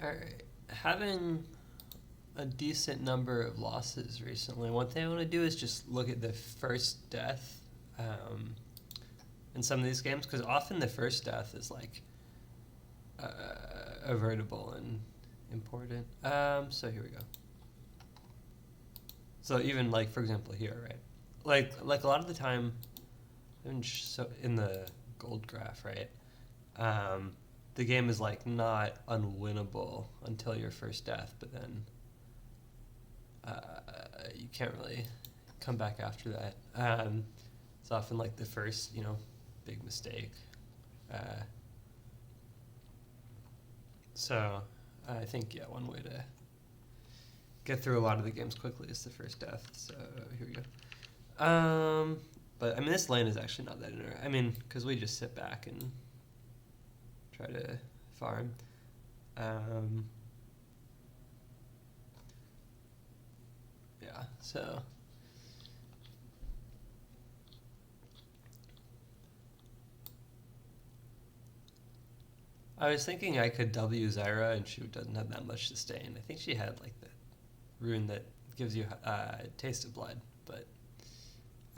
are having a decent number of losses recently. One thing I want to do is just look at the first death in some of these games, because often the first death is like avertable and important. So here we go. So even like, for example, here, right? Like a lot of the time, so in the gold graph, right? The game is like not unwinnable until your first death, but then you can't really come back after that. It's often like the first, big mistake. So I think, yeah, one way to get through a lot of the games quickly is the first death. So here we go. But I mean, this lane is actually not that interesting. I mean, because we just sit back and try to farm. Yeah, so I was thinking I could W Zyra and she doesn't have that much sustain. I think she had like the rune that gives you taste of blood, but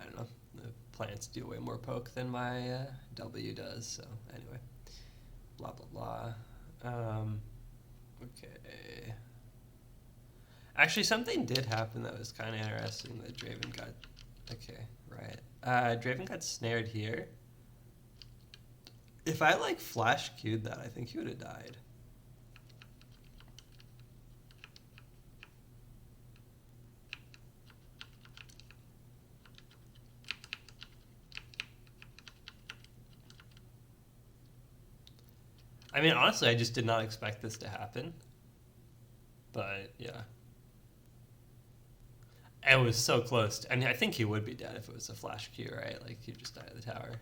I don't know. The plants do way more poke than my W does. So anyway, blah blah blah. Okay. Actually, something did happen that was kind of interesting. That Draven got. Okay, right. Draven got snared here. If I like flash queued that, I think he would have died. I mean, honestly, I just did not expect this to happen. But yeah. It was so close. I mean, I think he would be dead if it was a flash Q, right? Like, he'd just die at the tower.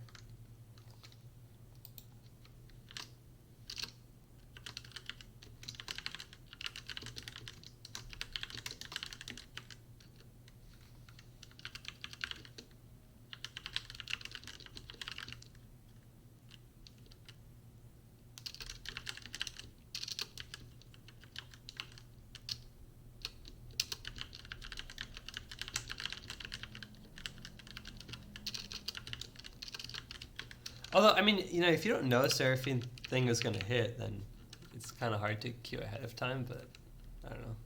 Although, I mean, if you don't know a Seraphine thing is going to hit, then it's kind of hard to queue ahead of time, but I don't know.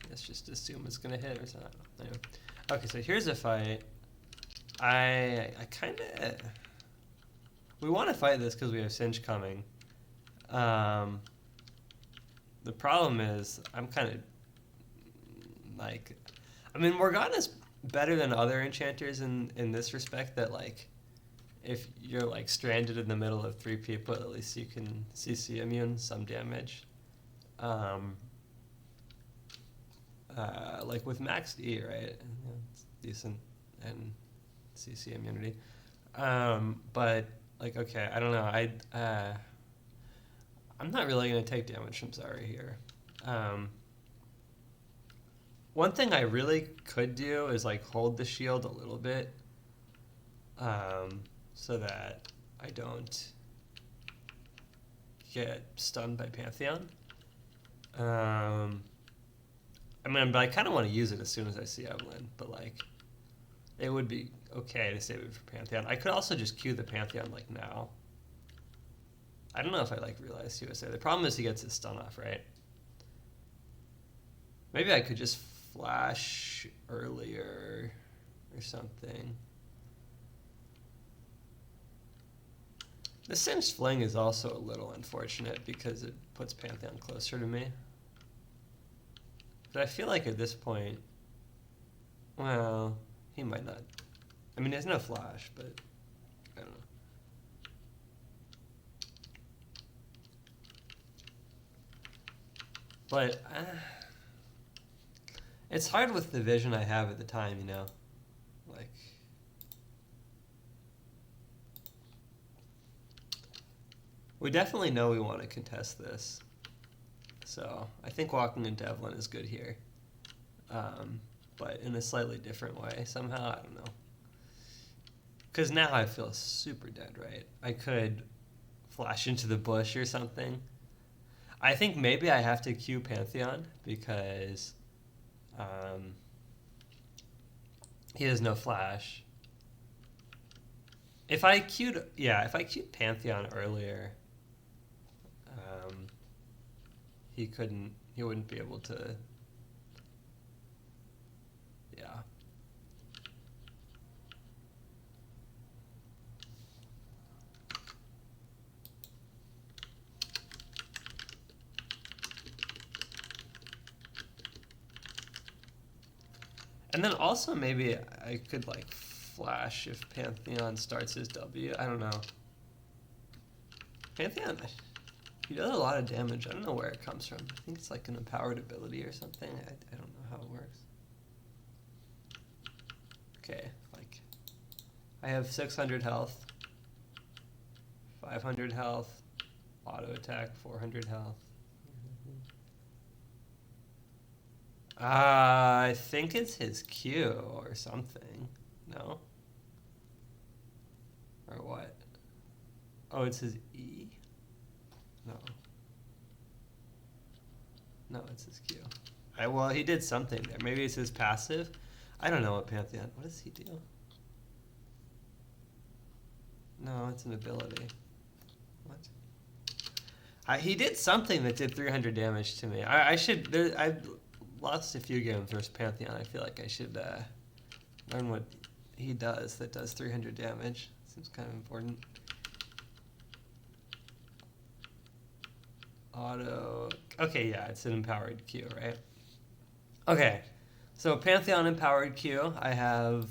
Let's just assume it's going to hit or something. Anyway. Okay, so here's a fight. I kind of... We want to fight this because we have Singe coming. The problem is, I'm kind of... Like... I mean, Morgana's better than other enchanters in this respect, that like if you're like stranded in the middle of three people, at least you can CC immune some damage. Like with maxed E, right? It's decent and CC immunity. But like, okay, I don't know. I'm not really gonna take damage from Zarya here. One thing I really could do is like hold the shield a little bit, so that I don't get stunned by Pantheon. I mean, but I kind of want to use it as soon as I see Evelyn, but like, it would be okay to save it for Pantheon. I could also just queue the Pantheon like now. I don't know if I like realized USA. The problem is he gets his stun off, right? Maybe I could just flash earlier or something. The Singed Fling is also a little unfortunate because it puts Pantheon closer to me. But I feel like at this point, well, he might not. I mean, there's no flash, but I don't know. But it's hard with the vision I have at the time, like. We definitely know we want to contest this. So I think walking into Evelyn is good here. But in a slightly different way somehow, I don't know. Because now I feel super dead, right? I could flash into the bush or something. I think maybe I have to queue Pantheon because he has no flash. If I queued Pantheon earlier, he wouldn't be able to, yeah. And then also maybe I could like flash if Pantheon starts his W. I don't know. Pantheon, he does a lot of damage. I don't know where it comes from. I think it's like an empowered ability or something. I don't know how it works. Okay, like I have 600 health, 500 health, auto attack, 400 health. I think it's his Q or something. No? Or what? Oh, it's his E? No. No, it's his Q. Well, he did something there. Maybe it's his passive. I don't know what Pantheon. What does he do? No, it's an ability. What? He did something that did 300 damage to me. I've lost a few games versus Pantheon. I feel like I should learn what he does that does 300 damage. Seems kind of important. Auto. Okay, yeah, it's an empowered Q, right? Okay, so Pantheon empowered Q. I have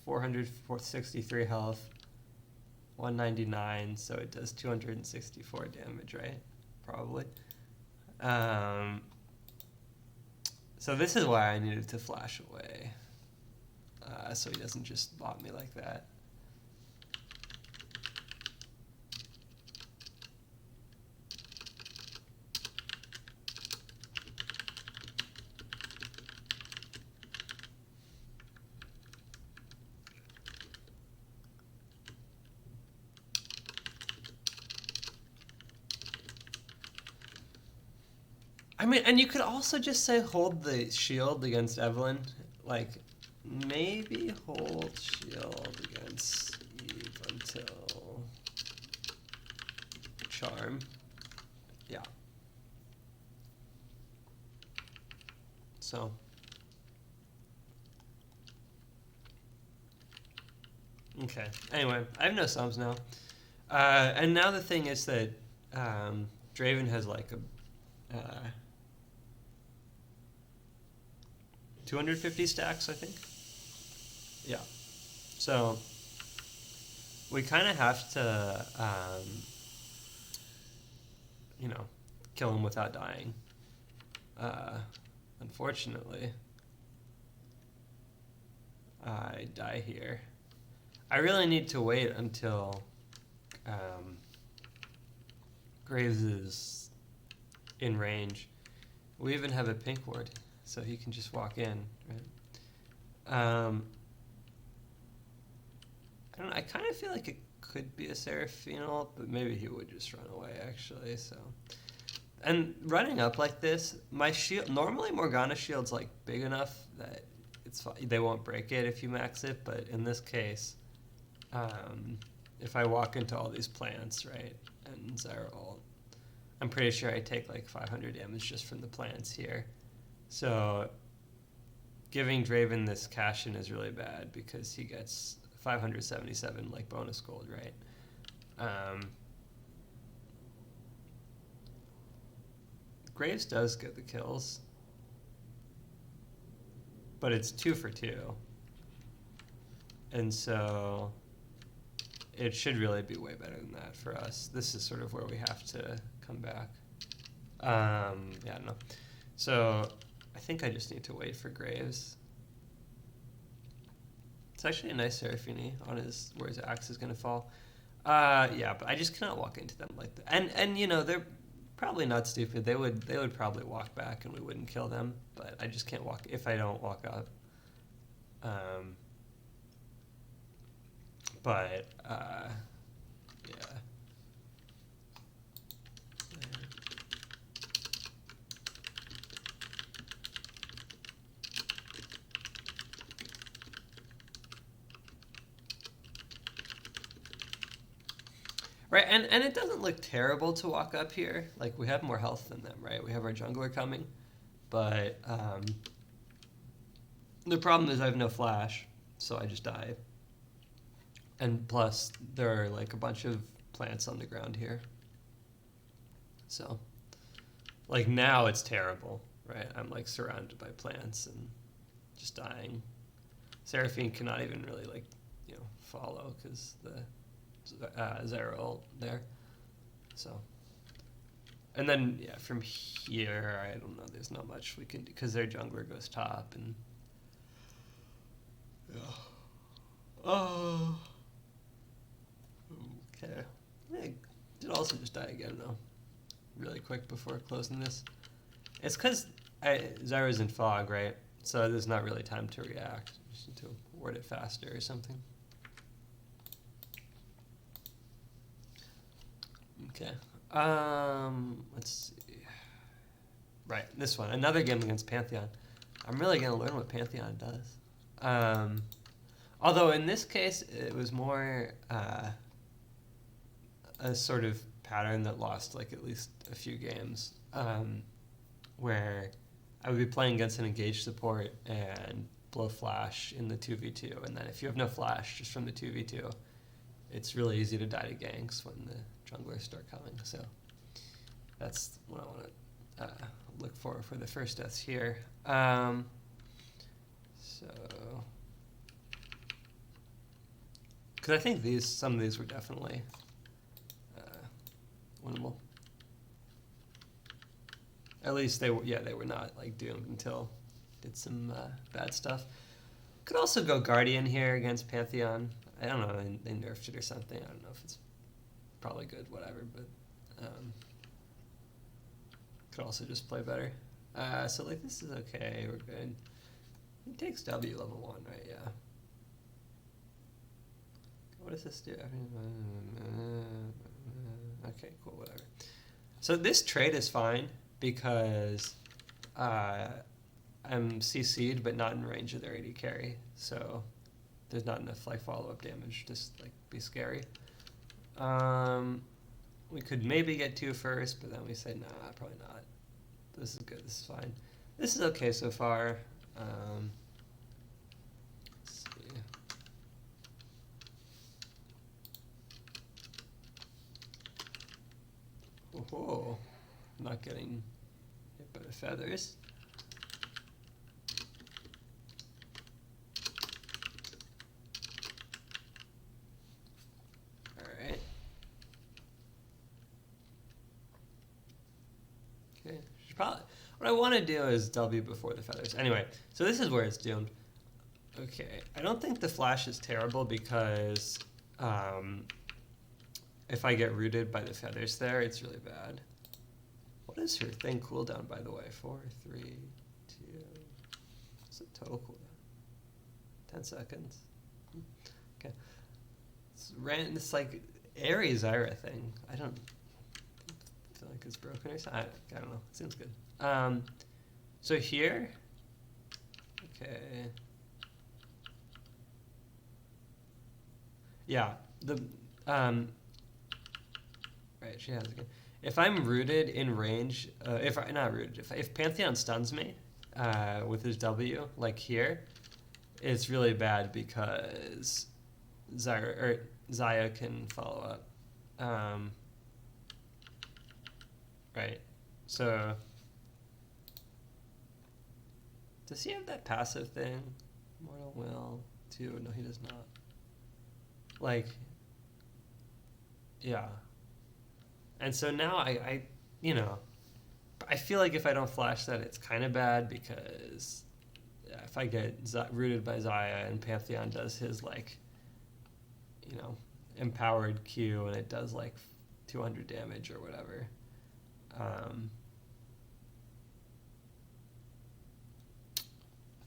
463 health, 199, so it does 264 damage, right? Probably. So this is why I needed to flash away, so he doesn't just bot me like that. I mean, and you could also just say hold the shield against Evelyn. Like, maybe hold shield against Eve until charm. Yeah. So. Okay. Anyway, I have no sums now. And now the thing is that Draven has like a 250 stacks, I think. Yeah. So we kind of have to, kill him without dying. Unfortunately, I die here. I really need to wait until Graves is in range. We even have a pink ward, so he can just walk in, right? I don't know, I kind of feel like it could be a Seraphino, but maybe he would just run away, actually, so. And running up like this, my shield, normally Morgana's shield's like big enough that they won't break it if you max it, but in this case, if I walk into all these plants, right, and Zyra ult, I'm pretty sure I take like 500 damage just from the plants here. So giving Draven this cash-in is really bad because he gets 577 like bonus gold, right? Graves does get the kills, but it's 2 for 2. And so it should really be way better than that for us. This is sort of where we have to come back. Yeah, I don't know. So I think I just need to wait for Graves. It's actually a nice Seraphini on where his axe is going to fall. Yeah, but I just cannot walk into them like that. And you know, they're probably not stupid. They would probably walk back and we wouldn't kill them, but I just can't walk if I don't walk up. Right, and it doesn't look terrible to walk up here. Like, we have more health than them, right? We have our jungler coming. But the problem is I have no flash, so I just die. And plus, there are like a bunch of plants on the ground here. So, like, now it's terrible, right? I'm like surrounded by plants and just dying. Seraphine cannot even really like, follow because the Zyra ult there. So, and then yeah, from here I don't know. There's not much we can do because their jungler goes top and yeah. Oh. Okay. Yeah, did also just die again though. Really quick before closing this. It's because Zyra's in fog, right? So there's not really time to react. Just need to ward it faster or something. Okay. Let's see. Right, this one. Another game against Pantheon. I'm really going to learn what Pantheon does. Although in this case, it was more a sort of pattern that lost like at least a few games, where I would be playing against an engaged support and blow flash in the 2v2, and then if you have no flash just from the 2v2, it's really easy to die to ganks when the junglers start coming. So that's what I want to look for the first deaths here. So because I think some of these were definitely winnable. At least they were not like doomed until did some bad stuff. Could also go Guardian here against Pantheon. I don't know, they nerfed it or something. I don't know if it's probably good, whatever, but could also just play better. So like this is okay, we're good. He takes W level 1, right? Yeah. What does this do? Okay, cool, whatever. So this trade is fine because I'm CC'd but not in range of their AD carry, so there's not enough like follow-up damage to like be scary. We could maybe get 2 first, but then we say nah, probably not. This is good. This is fine. This is okay so far. Let's see. Oh, not getting hit by the feathers. All right. Okay. Probably what I want to do is W before the feathers. Anyway, so this is where it's doomed. Okay, I don't think the flash is terrible because if I get rooted by the feathers there, it's really bad. What is her thing cooldown, by the way? 4, 3, 2. What's the total cooldown? 10 seconds. Okay. It's like Ares Zyra thing. I don't feel like it's broken or something. I don't know. It seems good. So here, okay. Yeah, right, she has again. If I'm rooted in range, if Pantheon stuns me with his W, like here, it's really bad because Xayah can follow up. Right, so does he have that passive thing? Mortal Will 2? No, he does not. Like, yeah. And so now I feel like if I don't flash that, it's kind of bad because if I get rooted by Xayah and Pantheon does his like, empowered Q and it does like 200 damage or whatever.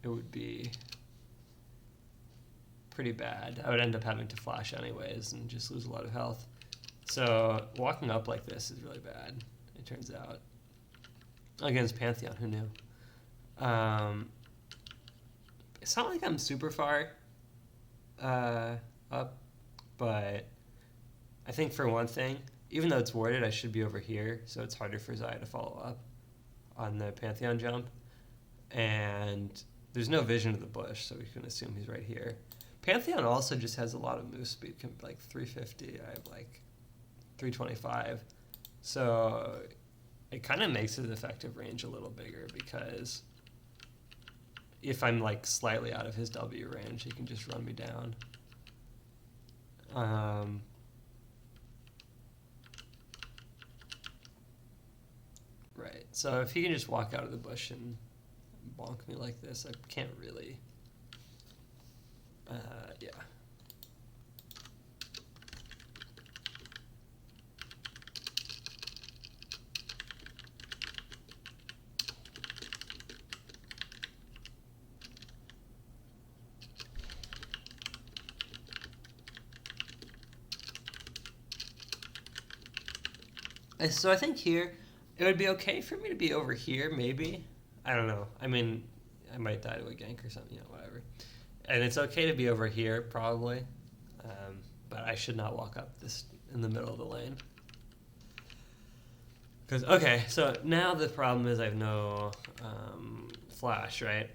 It would be pretty bad. I would end up having to flash anyways and just lose a lot of health. So walking up like this is really bad, it turns out. Against Pantheon, who knew? It's not like I'm super far up, but I think for one thing, even though it's warded, I should be over here, so it's harder for Zaya to follow up on the Pantheon jump. And there's no vision of the bush, so we can assume he's right here. Pantheon also just has a lot of move speed, like 350. I have like 325. So it kind of makes his effective range a little bigger, because if I'm like slightly out of his W range, he can just run me down. Right. So if he can just walk out of the bush and bonk me like this, I can't really. Yeah. So I think here, it would be okay for me to be over here, maybe. I don't know. I mean, I might die to a gank or something, whatever. And it's okay to be over here, probably. But I should not walk up this in the middle of the lane. Because, okay, so now the problem is I have no flash, right?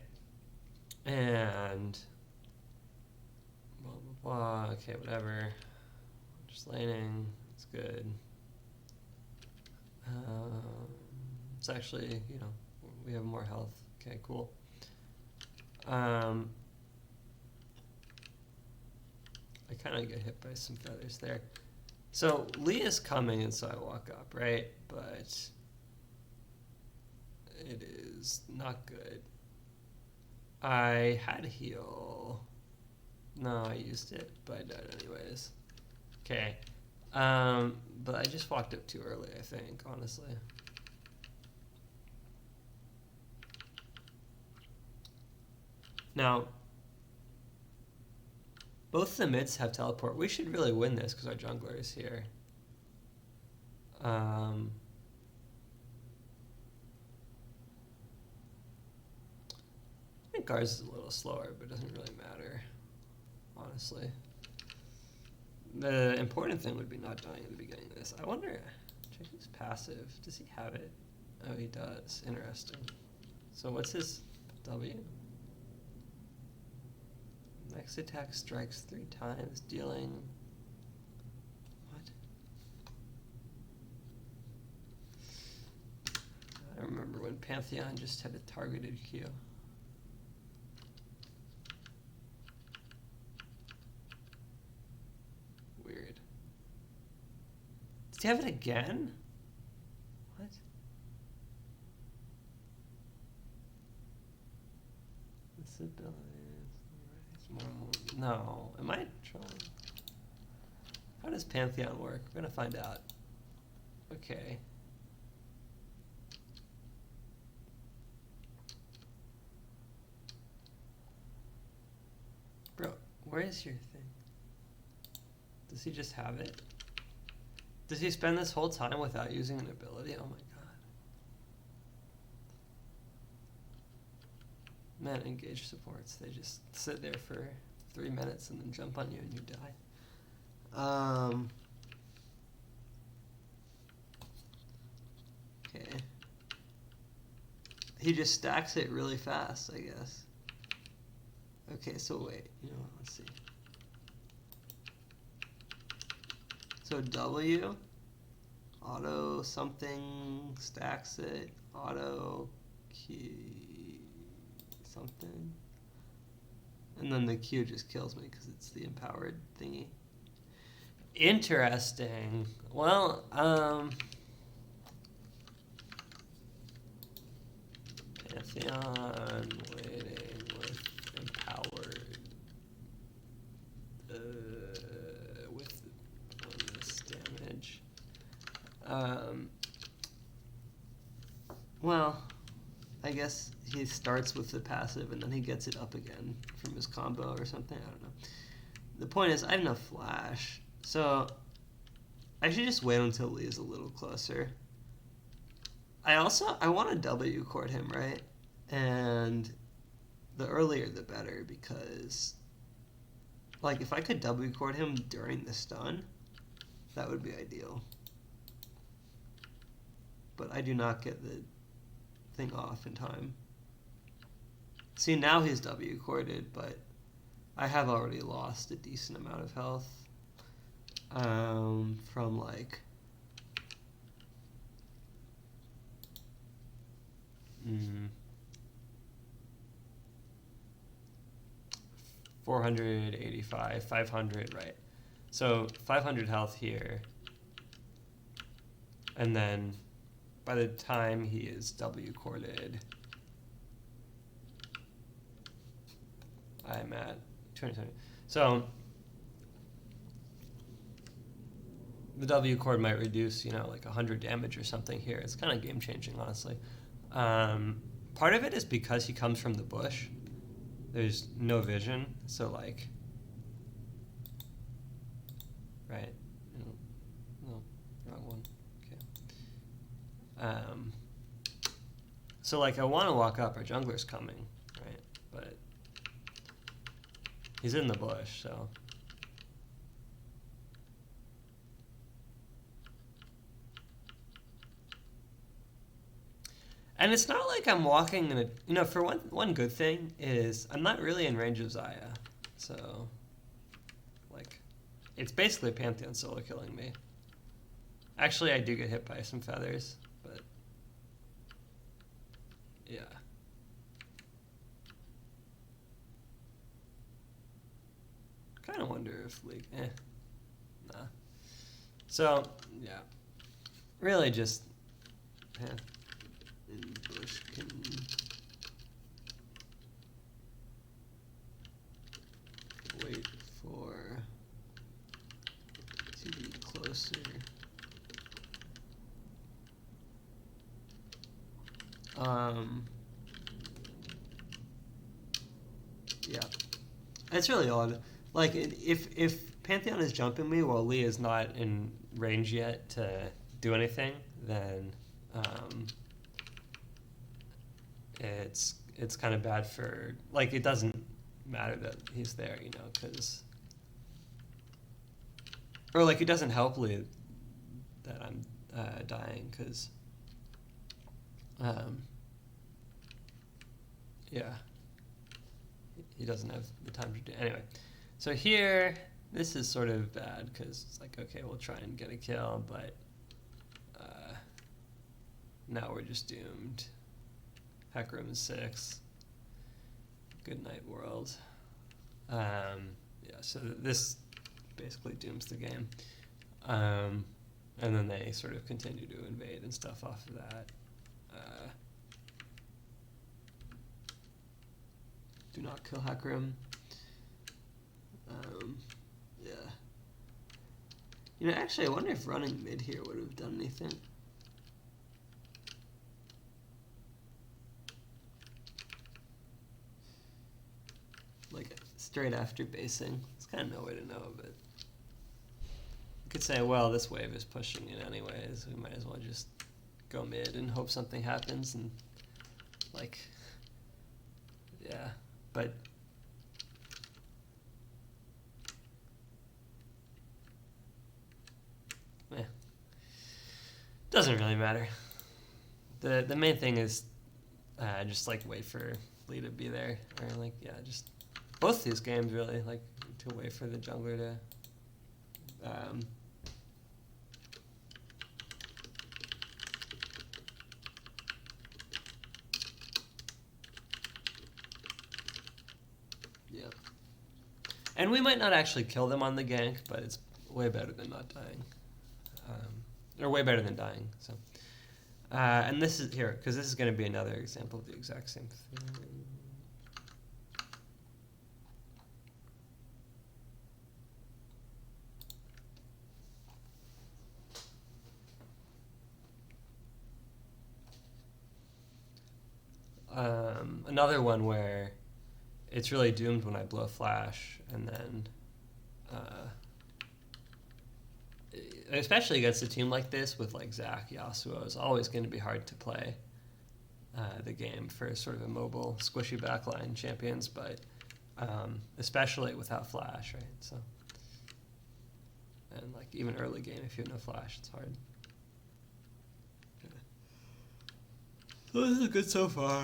And blah, blah, blah. Okay, whatever. Just laning. It's good. It's actually, we have more health. Okay, cool. I kind of get hit by some feathers there. So Lee is coming, and so I walk up, right? But it is not good. I had heal. No, I used it, but I died anyways. Okay. But I just walked up too early, I think, honestly. Now, both the mids have teleport. We should really win this because our jungler is here. I think ours is a little slower, but it doesn't really matter, honestly. The important thing would be not dying at the beginning of this. I wonder, check his passive. Does he have it? Oh, he does. Interesting. So what's his W? Next attack strikes 3 times, dealing... What? I remember when Pantheon just had a targeted Q. Weird. Did he have it again? What? This ability is more. No. Am I trying? How does Pantheon work? We're gonna find out. Okay. Bro, where is your thing? Does he just have it? Does he spend this whole time without using an ability? Oh my god. Man, engaged supports. They just sit there for 3 minutes and then jump on you and you die. Okay. He just stacks it really fast, I guess. Okay, so wait, let's see. So W, auto something, stacks it, auto key something. And then the Q just kills me because it's the empowered thingy. Interesting. Well, Pantheon waiting with empowered. With bonus damage. Well, I guess he starts with the passive and then he gets it up again from his combo or something. I don't know. The point is, I have no flash, so I should just wait until Lee is a little closer. I want to W court him, right? And the earlier the better, because like if I could W court him during the stun, That would be ideal. But I do not get the thing off in time. See, now he's W corded, but I have already lost a decent amount of health from like 485, 500, right? So 500 health here, and then by the time he is W corded, I'm at 220. So the W cord might reduce, like 100 damage or something here. It's kind of game changing, honestly. Part of it is because he comes from the bush. There's no vision, so like, right? No, wrong one. Okay. So like, I want to walk up. Our jungler's coming, right? But he's in the bush, so. And it's not like I'm walking in a, for one good thing is I'm not really in range of Xayah. So, like, it's basically Pantheon solo killing me. Actually, I do get hit by some feathers, but yeah. Kind of wonder if League, nah. So, yeah. Really just, and Bush can wait for to be closer. Yeah, it's really odd. Like if Pantheon is jumping me while Lee is not in range yet to do anything, then it's kind of bad for, like, it doesn't matter that he's there, because, or like it doesn't help Lee that I'm dying, because yeah, he doesn't have the time to do anyway. So here, this is sort of bad because it's like, okay, we'll try and get a kill, but now we're just doomed. Hack room is 6. Good night, world. Yeah, so this basically dooms the game. And then they sort of continue to invade and stuff off of that. Do not kill hack room. Yeah. Actually, I wonder if running mid here would have done anything. Like, straight after basing. It's kind of no way to know, but you could say, well, this wave is pushing it anyways. We might as well just go mid and hope something happens, and, like, yeah. But doesn't really matter. The main thing is just like wait for Lee to be there, or like, yeah, just both these games really, like, to wait for the jungler to yeah. And we might not actually kill them on the gank, but it's way better than not dying. Or way better than dying, so. And this is here, because this is going to be another example of the exact same thing. Another one where it's really doomed when I blow flash, and then especially against a team like this with like Zac, Yasuo, is always going to be hard to play the game for sort of a mobile, squishy backline champions, but especially without flash, right? So And like even early game, if you have no flash, it's hard. So this is good so far.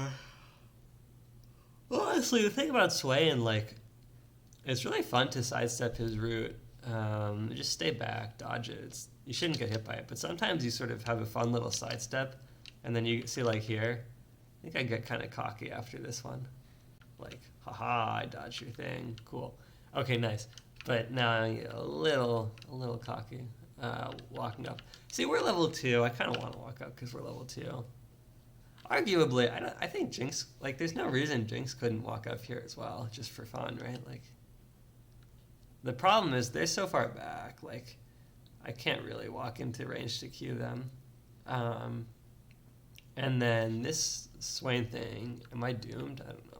Honestly, the thing about Swain, like, it's really fun to sidestep his route. Just stay back, dodge it. You shouldn't get hit by it, but sometimes you sort of have a fun little sidestep, and then you see like here, I think I get kind of cocky after this one. Like, haha, I dodged your thing, cool. Okay, nice. But now I get a little cocky walking up. See, we're level 2. I kind of want to walk up because we're level 2. Arguably, I think Jinx, like, there's no reason Jinx couldn't walk up here as well, just for fun, right? Like, the problem is they're so far back, like, I can't really walk into range to Q them. And then this Swain thing, am I doomed? I don't know.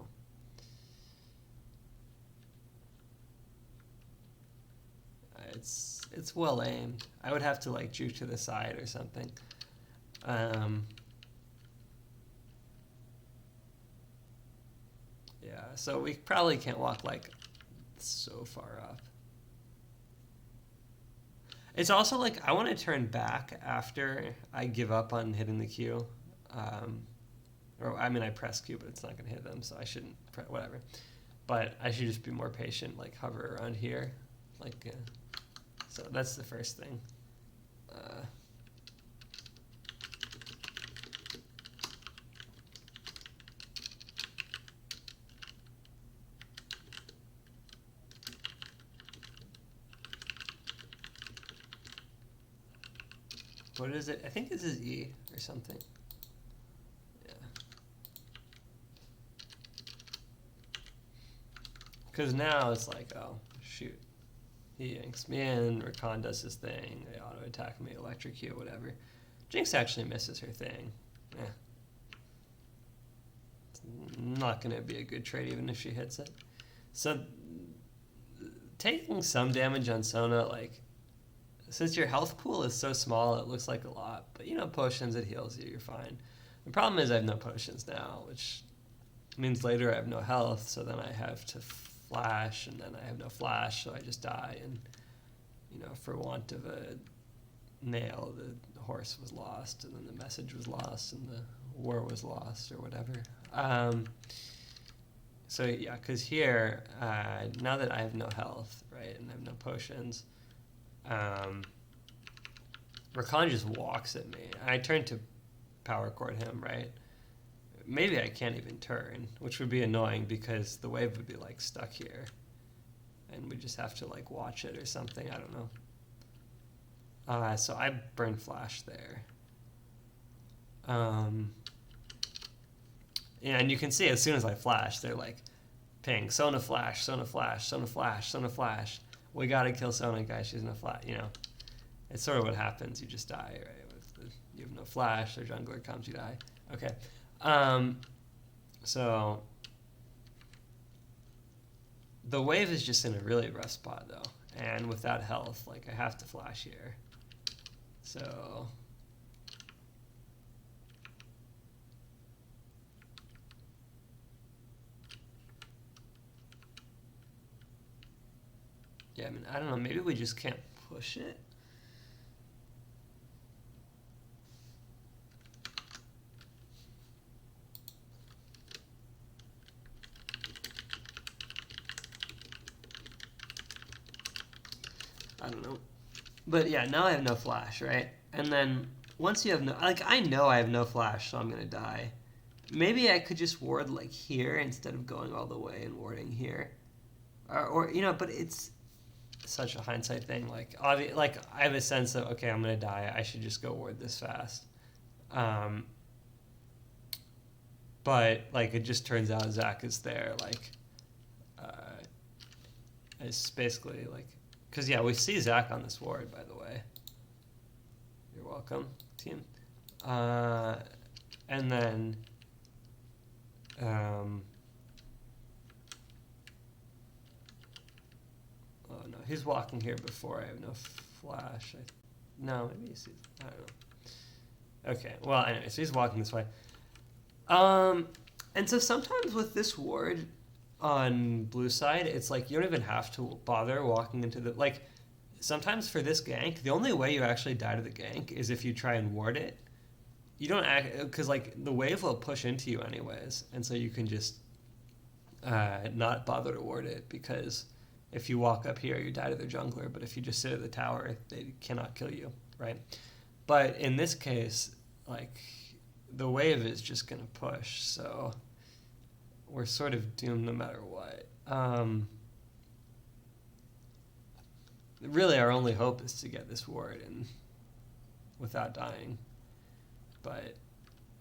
It's well aimed. I would have to like juke to the side or something. Yeah, so we probably can't walk like so far up. It's also like I want to turn back after I give up on hitting the Q. Or I mean I press Q, but it's not going to hit them, so I shouldn't, whatever. But I should just be more patient, like hover around here. Like, so that's the first thing. What is it? I think this is E or something. Yeah. Because now it's like, oh, shoot. He yanks me in, Rakan does his thing, they auto-attack me, electrocute, whatever. Jinx actually misses her thing. It's not going to be a good trade even if she hits it. So, taking some damage on Sona, like, since your health pool is so small, it looks like a lot. But, you know, potions, it heals you, you're fine. The problem is I have no potions now, which means later I have no health, so then I have to flash, and then I have no flash, so I just die. And, you know, for want of a nail, the horse was lost, and then the message was lost, and the war was lost, or whatever. So, yeah, because here, now that I have no health, right, and I have no potions, Rakan just walks at me. I turn to power chord him, right? Maybe I can't even turn, which would be annoying because the wave would be like stuck here. And we just have to like watch it or something, I don't know. So I burn flash there. Yeah, and you can see as soon as I flash, they're like, ping, Sona flash, Sona flash, Sona flash, Sona flash. We gotta kill Sona, guys. She's no flash. You know, it's sort of what happens. You just die, right? You have no flash. Their jungler comes, you die. Okay. So the wave is just in a really rough spot though, and without health, like I have to flash here. So yeah, I mean, I don't know. Maybe we just can't push it. I don't know. But yeah, now I have no flash, right? And then once you have no, like, I know I have no flash, so I'm going to die. Maybe I could just ward like here instead of going all the way and warding here. Or you know, but it's such a hindsight thing. Like, like I have a sense of, okay, I'm going to die. I should just go ward this fast. But like, it just turns out Zach is there. Like, it's basically like, because, yeah, we see Zach on this ward, by the way. You're welcome, team. And then, oh, no, he's walking here before I have no flash. No, maybe he sees, I don't know. Okay, well, anyway, so he's walking this way. And so sometimes with this ward on blue side, it's like you don't even have to bother walking into the, like, sometimes for this gank, the only way you actually die to the gank is if you try and ward it. You don't act, because like the wave will push into you anyways, and so you can just not bother to ward it, because if you walk up here, you die to their jungler, but if you just sit at the tower, they cannot kill you, right? But in this case, like, the wave is just going to push, so we're sort of doomed no matter what. Really, our only hope is to get this ward in without dying. But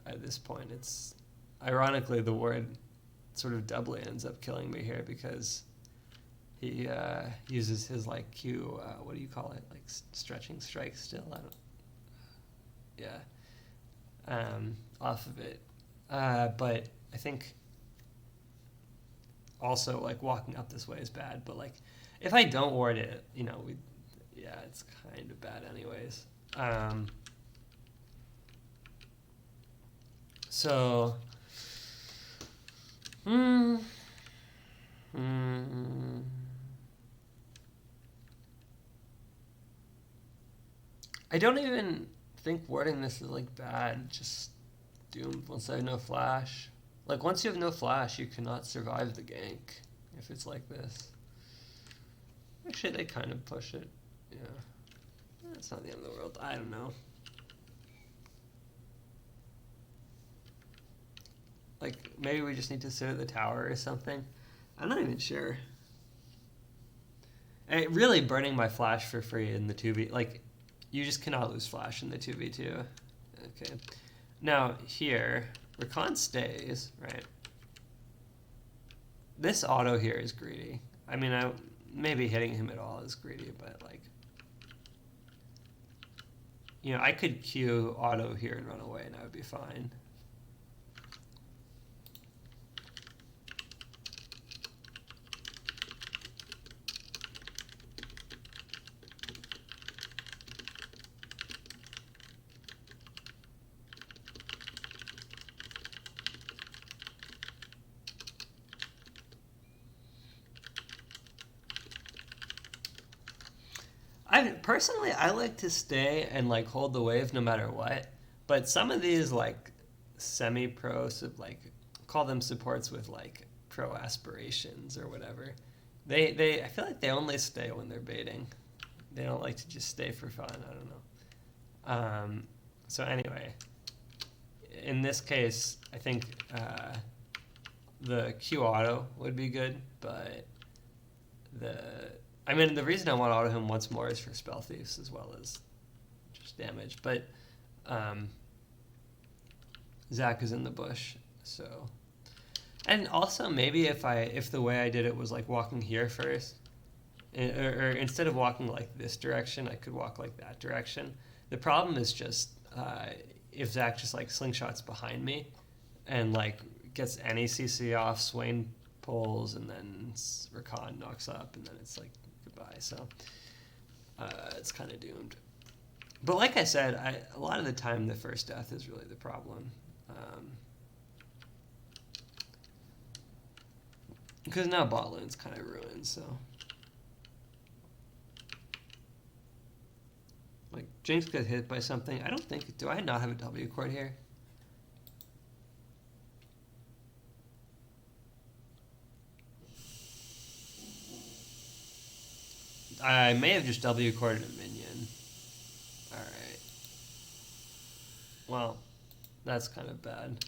at this point, it's... Ironically, the ward sort of doubly ends up killing me here, because he uses his, like, Q... what do you call it? Like, stretching strike still? I don't... Yeah. Off of it. But I think also, like, walking up this way is bad, but, like, if I don't ward it, you know, it's kind of bad anyways. So, I don't even think warding this is, like, bad, just doomed once I have no flash. Like, once you have no flash, you cannot survive the gank if it's like this. Actually, they kind of push it. Yeah. It's not the end of the world. I don't know. Like, maybe we just need to sit at the tower or something. I'm not even sure. Really burning my flash for free in the 2v... Like, you just cannot lose flash in the 2v2. Okay. Now, here, Recon stays, right? This auto here is greedy. I mean, maybe hitting him at all is greedy, but, like, you know, I could Q auto here and run away, and I would be fine. Personally, I like to stay and, like, hold the wave no matter what. But some of these, like, semi-pro, like, call them supports with, like, pro aspirations or whatever. I feel like they only stay when they're baiting. They don't like to just stay for fun. I don't know. So anyway, in this case, I think the Q auto would be good, but I mean, the reason I want to auto him once more is for spell thieves as well as just damage. But Zach is in the bush, so. And also maybe if the way I did it was like walking here first, or instead of walking like this direction, I could walk like that direction. The problem is just if Zach just like slingshots behind me and like gets any CC off, Swain pulls, and then Rakan knocks up, and then it's like goodbye. So it's kind of doomed. But like I said, a lot of the time the first death is really the problem. Because now bot lane's kind of ruined, so. Like, Jinx got hit by something. I don't think, do I not have a W chord here? I may have just W chorded a minion. Alright. Well, that's kind of bad.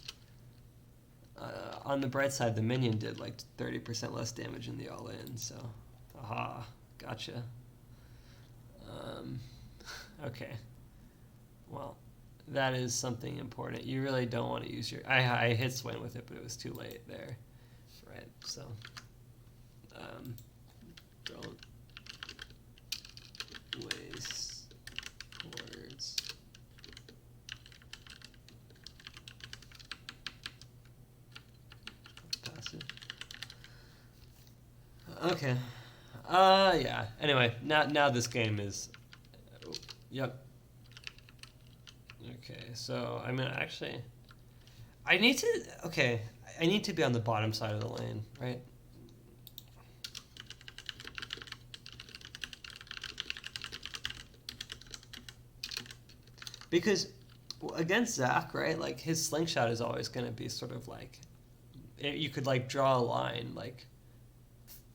On the bright side, the minion did like 30% less damage in the all-in, so aha, gotcha. Okay. Well, that is something important. You really don't want to use your... I hit Swain with it, but it was too late there. Right, so... don't waste words. Passive. Okay. Yeah. Anyway, now this game is... Yep. Okay, so, I mean, actually... I need to be on the bottom side of the lane, right? Because against Zach, right? Like his slingshot is always going to be sort of like you could like draw a line like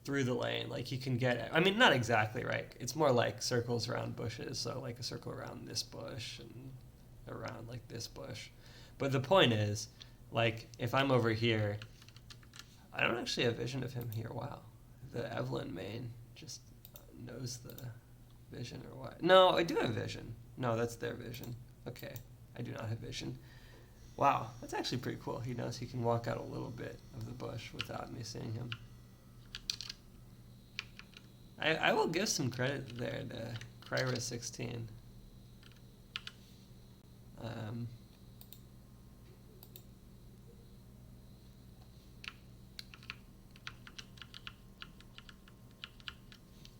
through the lane, like you can get it. I mean, not exactly right. It's more like circles around bushes, so like a circle around this bush and around like this bush. But the point is, like if I'm over here, I don't actually have vision of him here. Wow, the Evelyn main just knows the vision or what? No, I do have vision. No, that's their vision. Okay, I do not have vision. Wow, that's actually pretty cool. He knows he can walk out a little bit of the bush without me seeing him. I will give some credit there to Kryra16.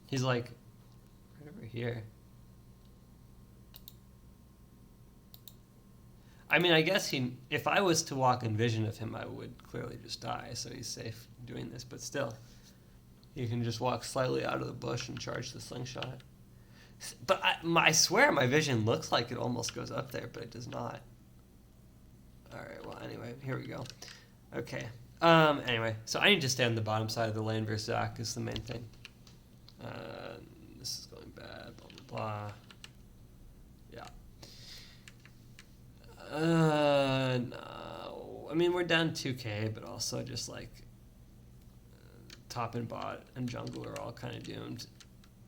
He's like right over here. I mean, I guess if I was to walk in vision of him, I would clearly just die, so he's safe doing this, but still. You can just walk slightly out of the bush and charge the slingshot. But I swear my vision looks like it almost goes up there, but it does not. Alright, well, anyway, here we go. Okay. Anyway, so I need to stay on the bottom side of the lane versus Zach is the main thing. This is going bad, blah, blah, blah. Yeah. No. I mean, we're down 2k, but also just like top and bot and jungle are all kind of doomed.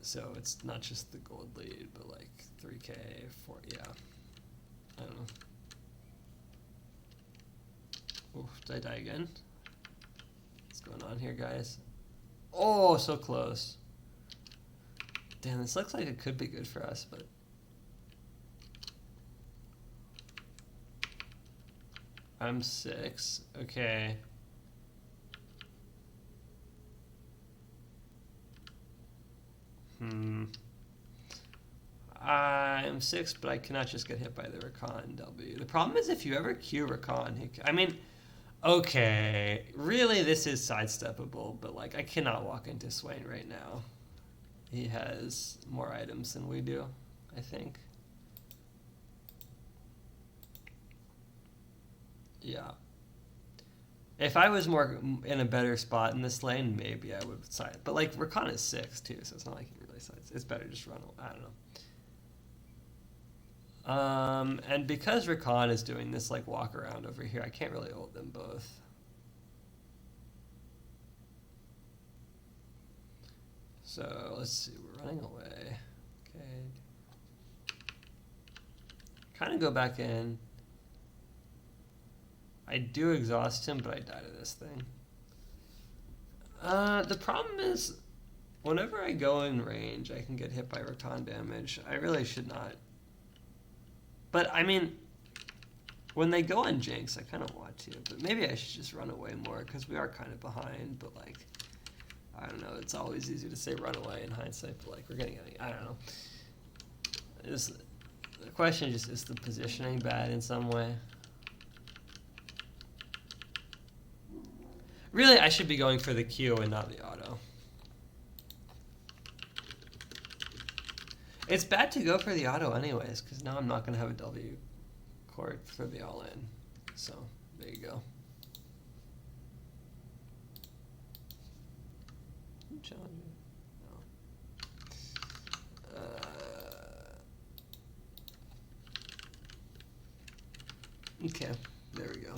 So it's not just the gold lead, but like 3k, 4, yeah. I don't know. Oof, did I die again? What's going on here, guys? Oh, so close. Damn, this looks like it could be good for us, but... I'm 6. Okay. I'm 6, but I cannot just get hit by the Recon W. The problem is if you ever Q Recon, I mean, okay, really this is sidesteppable, but like I cannot walk into Swain right now. He has more items than we do, I think. Yeah. If I was more in a better spot in this lane, maybe I would side. But like Recon is 6 too, so it's not like he really sides. It's better just run. I don't know. And because Recon is doing this like walk around over here, I can't really ult them both. So let's see, we're running away. Okay. Kind of go back in. I do exhaust him, but I die to this thing. The problem is, whenever I go in range, I can get hit by Recon damage. I really should not. But, I mean, when they go on Jinx, I kind of want to. But maybe I should just run away more, because we are kind of behind. But, like, I don't know. It's always easy to say run away in hindsight, but, like, we're getting... I don't know. The question is the positioning bad in some way? Really, I should be going for the Q and not the auto. It's bad to go for the auto anyways, because now I'm not going to have a W court for the all-in. So, there you go. Challenge. No. Okay, there we go.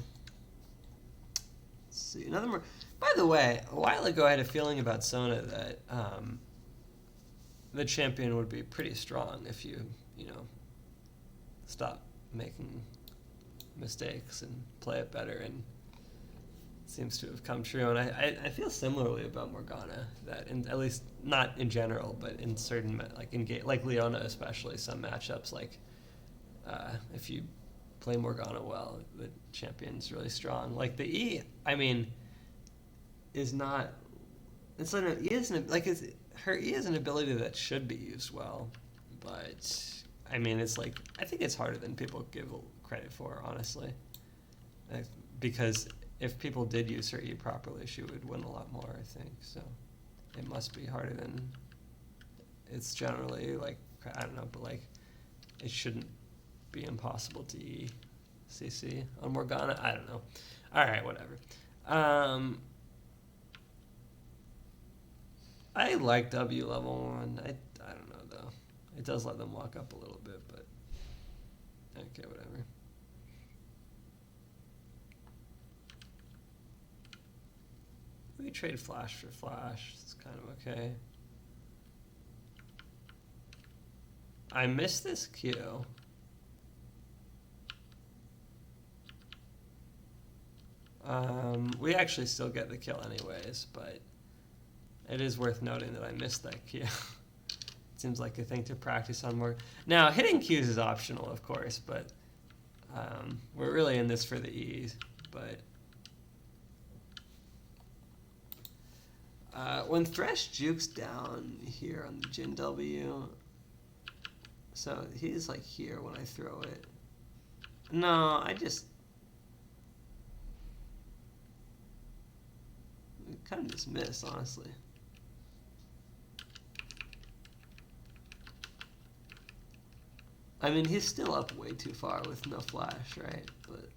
Let's see, another more. By the way, a while ago I had a feeling about Sona that the champion would be pretty strong if you stop making mistakes and play it better, and it seems to have come true. And I feel similarly about Morgana, that at least not in general, but in certain like Leona especially, some matchups like if you play Morgana well, the champion's really strong. Like the E, I mean, is not. It's like her E is an ability that should be used well, but I mean, it's like I think it's harder than people give credit for, honestly. Because if people did use her E properly, she would win a lot more, I think. So it must be harder than it's generally like. I don't know, but like it shouldn't be impossible to CC on Morgana. I don't know. All right, whatever. I like W level 1. I don't know though. It does let them walk up a little bit, but okay, whatever. We trade flash for flash. It's kind of okay. I missed this Q. We actually still get the kill anyways, but it is worth noting that I missed that Q. It seems like a thing to practice on more. Now, hitting Qs is optional, of course, but we're really in this for the E's. But when Thresh jukes down here on the Jin W, so he's like here when I throw it. No, I kind of just miss, honestly. I mean, he's still up way too far with no flash, right? But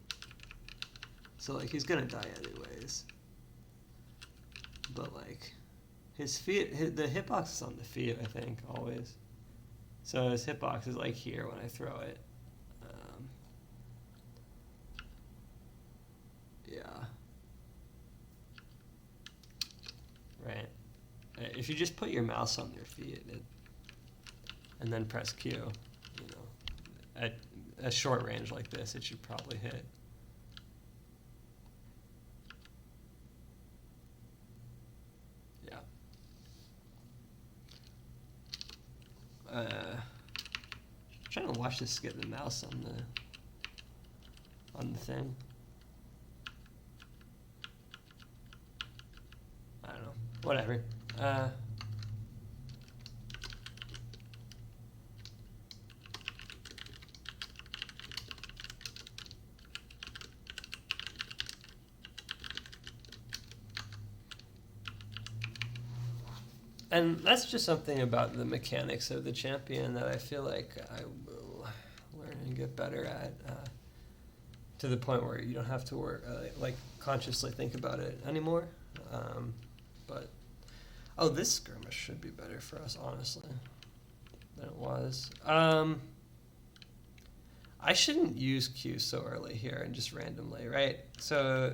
so like he's gonna die anyways. But like his feet, the hitbox is on the feet, I think, always. So his hitbox is like here when I throw it. Yeah. Right. If you just put your mouse on your feet and then press Q, you know, at a short range like this, it should probably hit. Yeah. Trying to watch this get the mouse on the thing. I don't know. Whatever. And that's just something about the mechanics of the champion that I feel like I will learn and get better at, to the point where you don't have to work, like consciously think about it anymore. But this skirmish should be better for us, honestly, than it was. I shouldn't use Q so early here and just randomly, right? So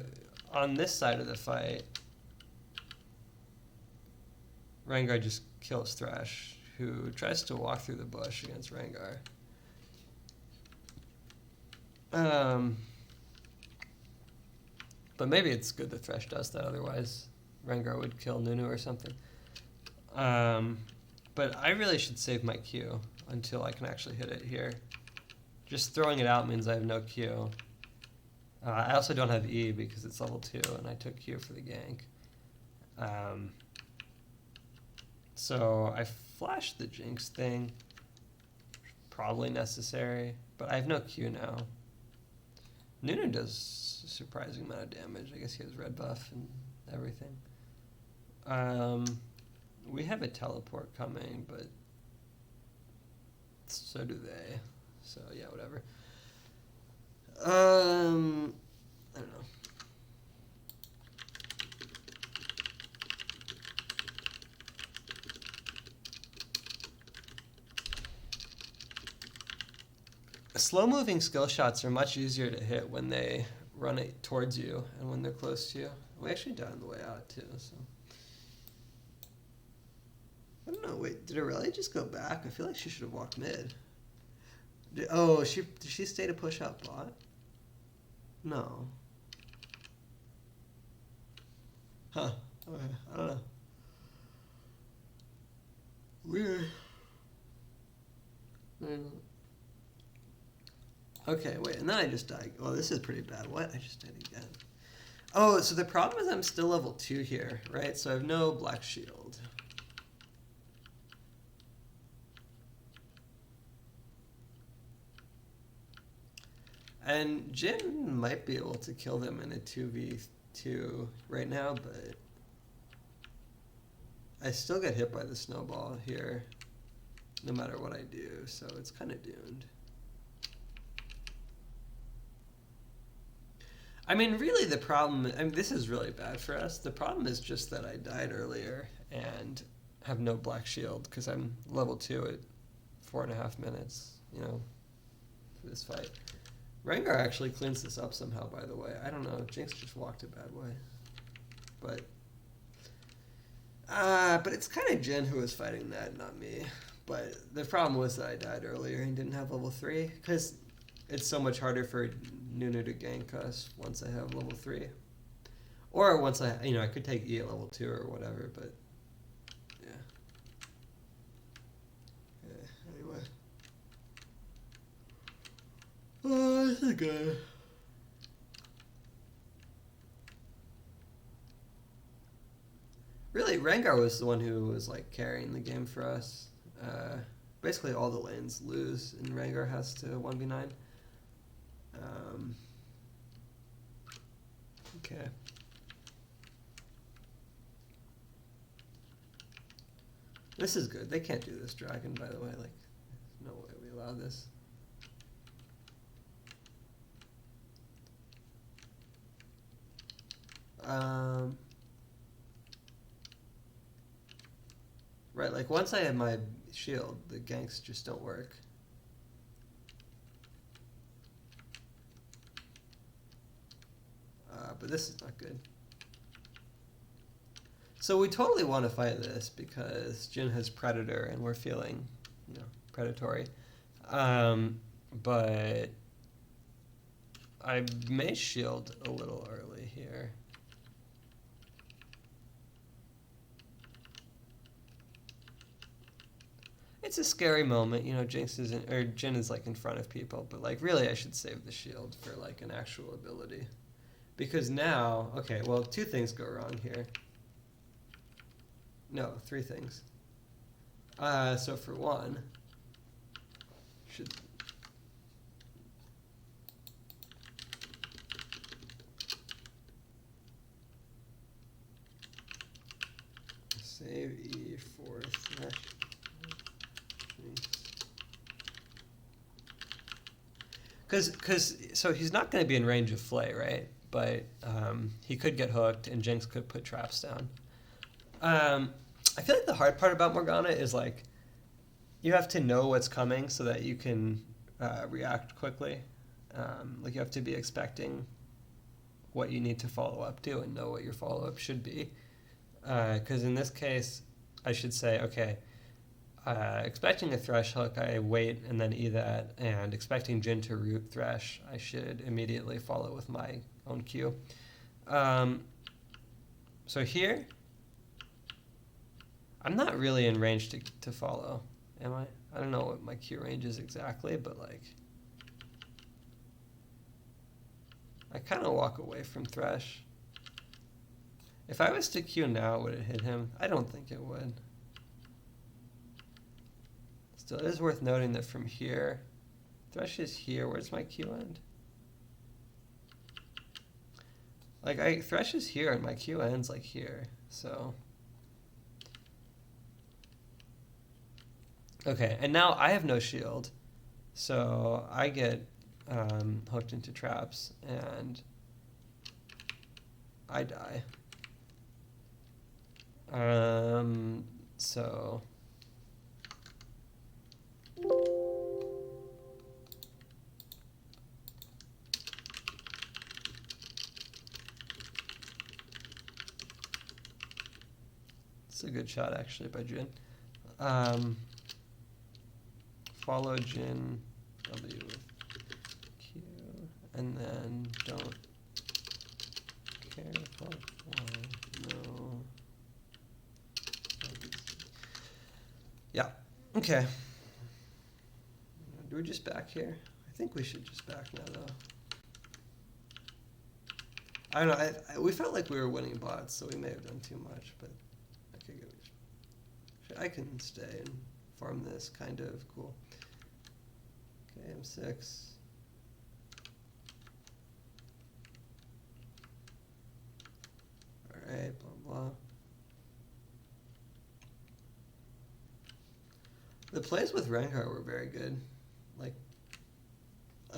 on this side of the fight, Rengar just kills Thresh, who tries to walk through the bush against Rengar. But maybe it's good that Thresh does that, otherwise Rengar would kill Nunu or something. But I really should save my Q until I can actually hit it here. Just throwing it out means I have no Q. I also don't have E because it's level 2 and I took Q for the gank. So I flashed the Jinx thing. Probably necessary, but I have no Q now. Nunu does a surprising amount of damage. I guess he has red buff and everything. We have a teleport coming, but so do they. So yeah, whatever. I don't know. Slow-moving skill shots are much easier to hit when they run it towards you and when they're close to you. We actually died on the way out too, so. I don't know, wait, did Aurelia just go back? I feel like she should have walked mid. Did she stay to push out bot? No. Huh, okay, I don't know. Weird. Okay, wait, and then I just died. Oh, this is pretty bad. What? I just died again. Oh, so the problem is I'm still level 2 here, right? So I have no black shield. And Jin might be able to kill them in a 2v2 right now, but I still get hit by the snowball here, no matter what I do, so it's kind of doomed. I mean, really, the problem. I mean, this is really bad for us. The problem is just that I died earlier and have no black shield because I'm level 2 at 4.5 minutes. You know, for this fight. Rengar actually cleans this up somehow. By the way, I don't know. Jinx just walked a bad way, but it's kind of Jin who was fighting that, not me. But the problem was that I died earlier and didn't have level 3 because it's so much harder for Nunu to gank us once I have level 3. Or once I could take E at level 2 or whatever, but yeah. Anyway. Oh, I think really, Rengar was the one who was like carrying the game for us. Basically, all the lanes lose, and Rengar has to 1v9. Okay. This is good. They can't do this dragon, by the way. Like, there's no way we allow this. Right, like once I have my shield, the ganks just don't work. But this is not good. So we totally want to fight this because Jin has Predator and we're feeling, predatory. But I may shield a little early here. It's a scary moment, Jinx isn't, or Jin is like in front of people, but like really I should save the shield for like an actual ability. Because now, okay, well, 2 things go wrong here. No, 3 things. So for one, should save E for Thresh. Because so he's not going to be in range of Flay, right? But he could get hooked, and Jinx could put traps down. I feel like the hard part about Morgana is like you have to know what's coming so that you can react quickly. Like you have to be expecting what you need to follow up to and know what your follow up should be. Because in this case, I should say, okay, expecting a Thresh hook, I wait and then E that, and expecting Jin to root Thresh, I should immediately follow with my own Q. So here, I'm not really in range to follow, am I? I don't know what my Q range is exactly, but like, I kind of walk away from Thresh. If I was to Q now, would it hit him? I don't think it would. Still, it is worth noting that from here, Thresh is here. Where's my Q end? Like, Thresh is here, and my Q ends, like, here. So. Okay, and now I have no shield. So I get hooked into traps, and I die. So. It's a good shot, actually, by Jin. Follow Jin W with Q, and then don't careful. No. Yeah. Okay. Do we just back here? I think we should just back now, though. I don't know. We felt like we were winning bots, so we may have done too much, but okay, good. I can stay and farm this, kind of. Cool. Okay, I'm 6. Alright, blah, blah. The plays with Rengar were very good. Like,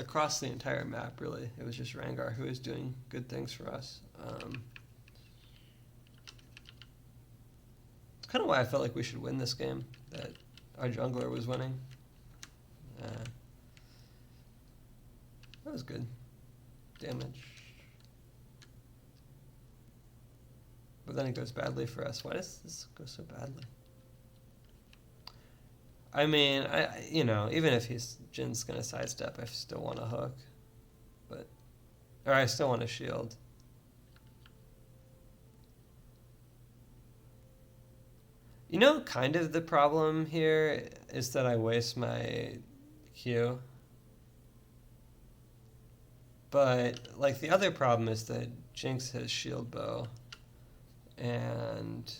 across the entire map, really. It was just Rangar who was doing good things for us. It's kind of why I felt like we should win this game, that our jungler was winning. That was good. Damage. But then it goes badly for us. Why does this go so badly? I mean, you know, even if Jin's gonna sidestep, I still want a hook, or I still want a shield. You know, kind of the problem here is that I waste my Q. But like the other problem is that Jinx has shield bow, and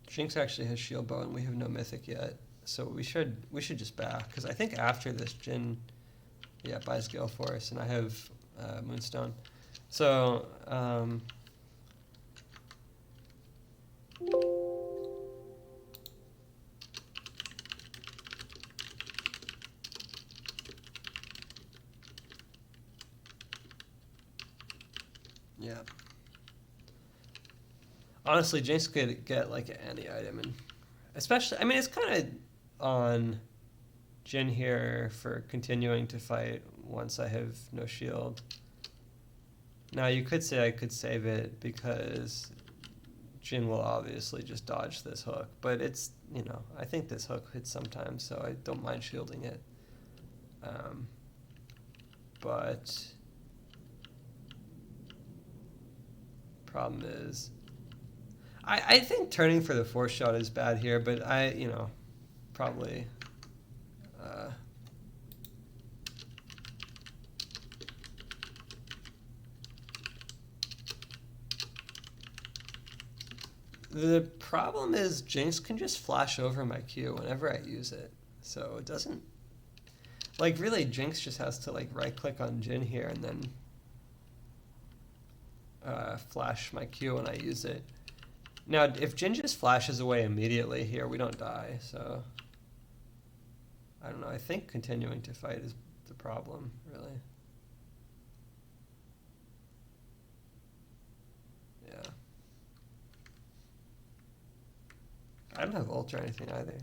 Jinx actually has shield bow, and we have no mythic yet. So we should just back, because I think after this Jin, buys Gale Force, and I have Moonstone. So yeah. Honestly, Jinx could get like any item, and especially, I mean, it's kind of on Jin here for continuing to fight once I have no shield. Now you could say I could save it because Jin will obviously just dodge this hook, but it's, you know, I think this hook hits sometimes, so I don't mind shielding it. But problem is, I think turning for the force shot is bad here, but you know, probably the problem is Jinx can just flash over my Q whenever I use it, so it doesn't, like, really Jinx just has to like right click on Jin here and then flash my Q when I use it. Now, if Jin just flashes away immediately here, we don't die, so I don't know. I think continuing to fight is the problem, really. Yeah. I don't have ult or anything either.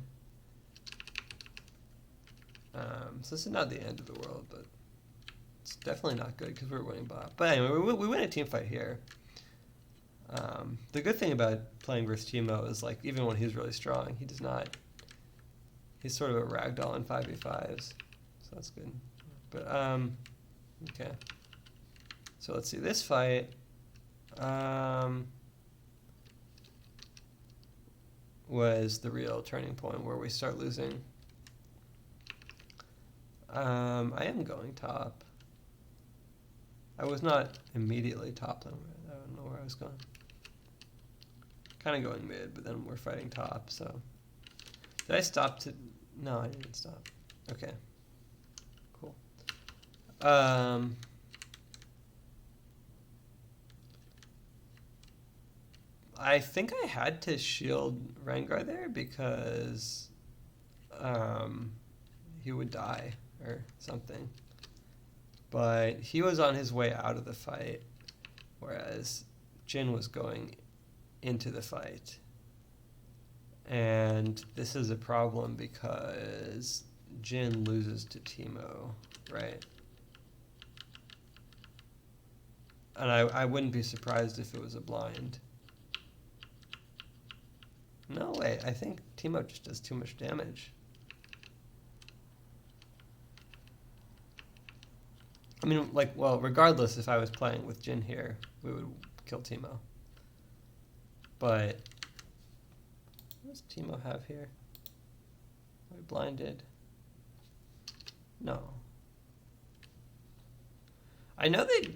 So this is not the end of the world, but it's definitely not good because we're winning bot. But anyway, we win a team fight here. The good thing about playing versus Teemo is, like, even when he's really strong, he does not. He's sort of a ragdoll in 5v5s, so that's good. But okay. So let's see this fight. Was the real turning point where we start losing. I am going top. I was not immediately top though. I don't know where I was going. Kind of going mid, but then we're fighting top, so. Did I stop to? No, I didn't stop. Okay. Cool. I think I had to shield Rengar there because he would die or something. But he was on his way out of the fight, whereas Jin was going into the fight. And this is a problem because Jin loses to Teemo, right? And I wouldn't be surprised if it was a blind. No, wait, I think Teemo just does too much damage. I mean, like, well, regardless, if I was playing with Jin here, we would kill Teemo. But what does Teemo have here? Are we blinded? No. I know they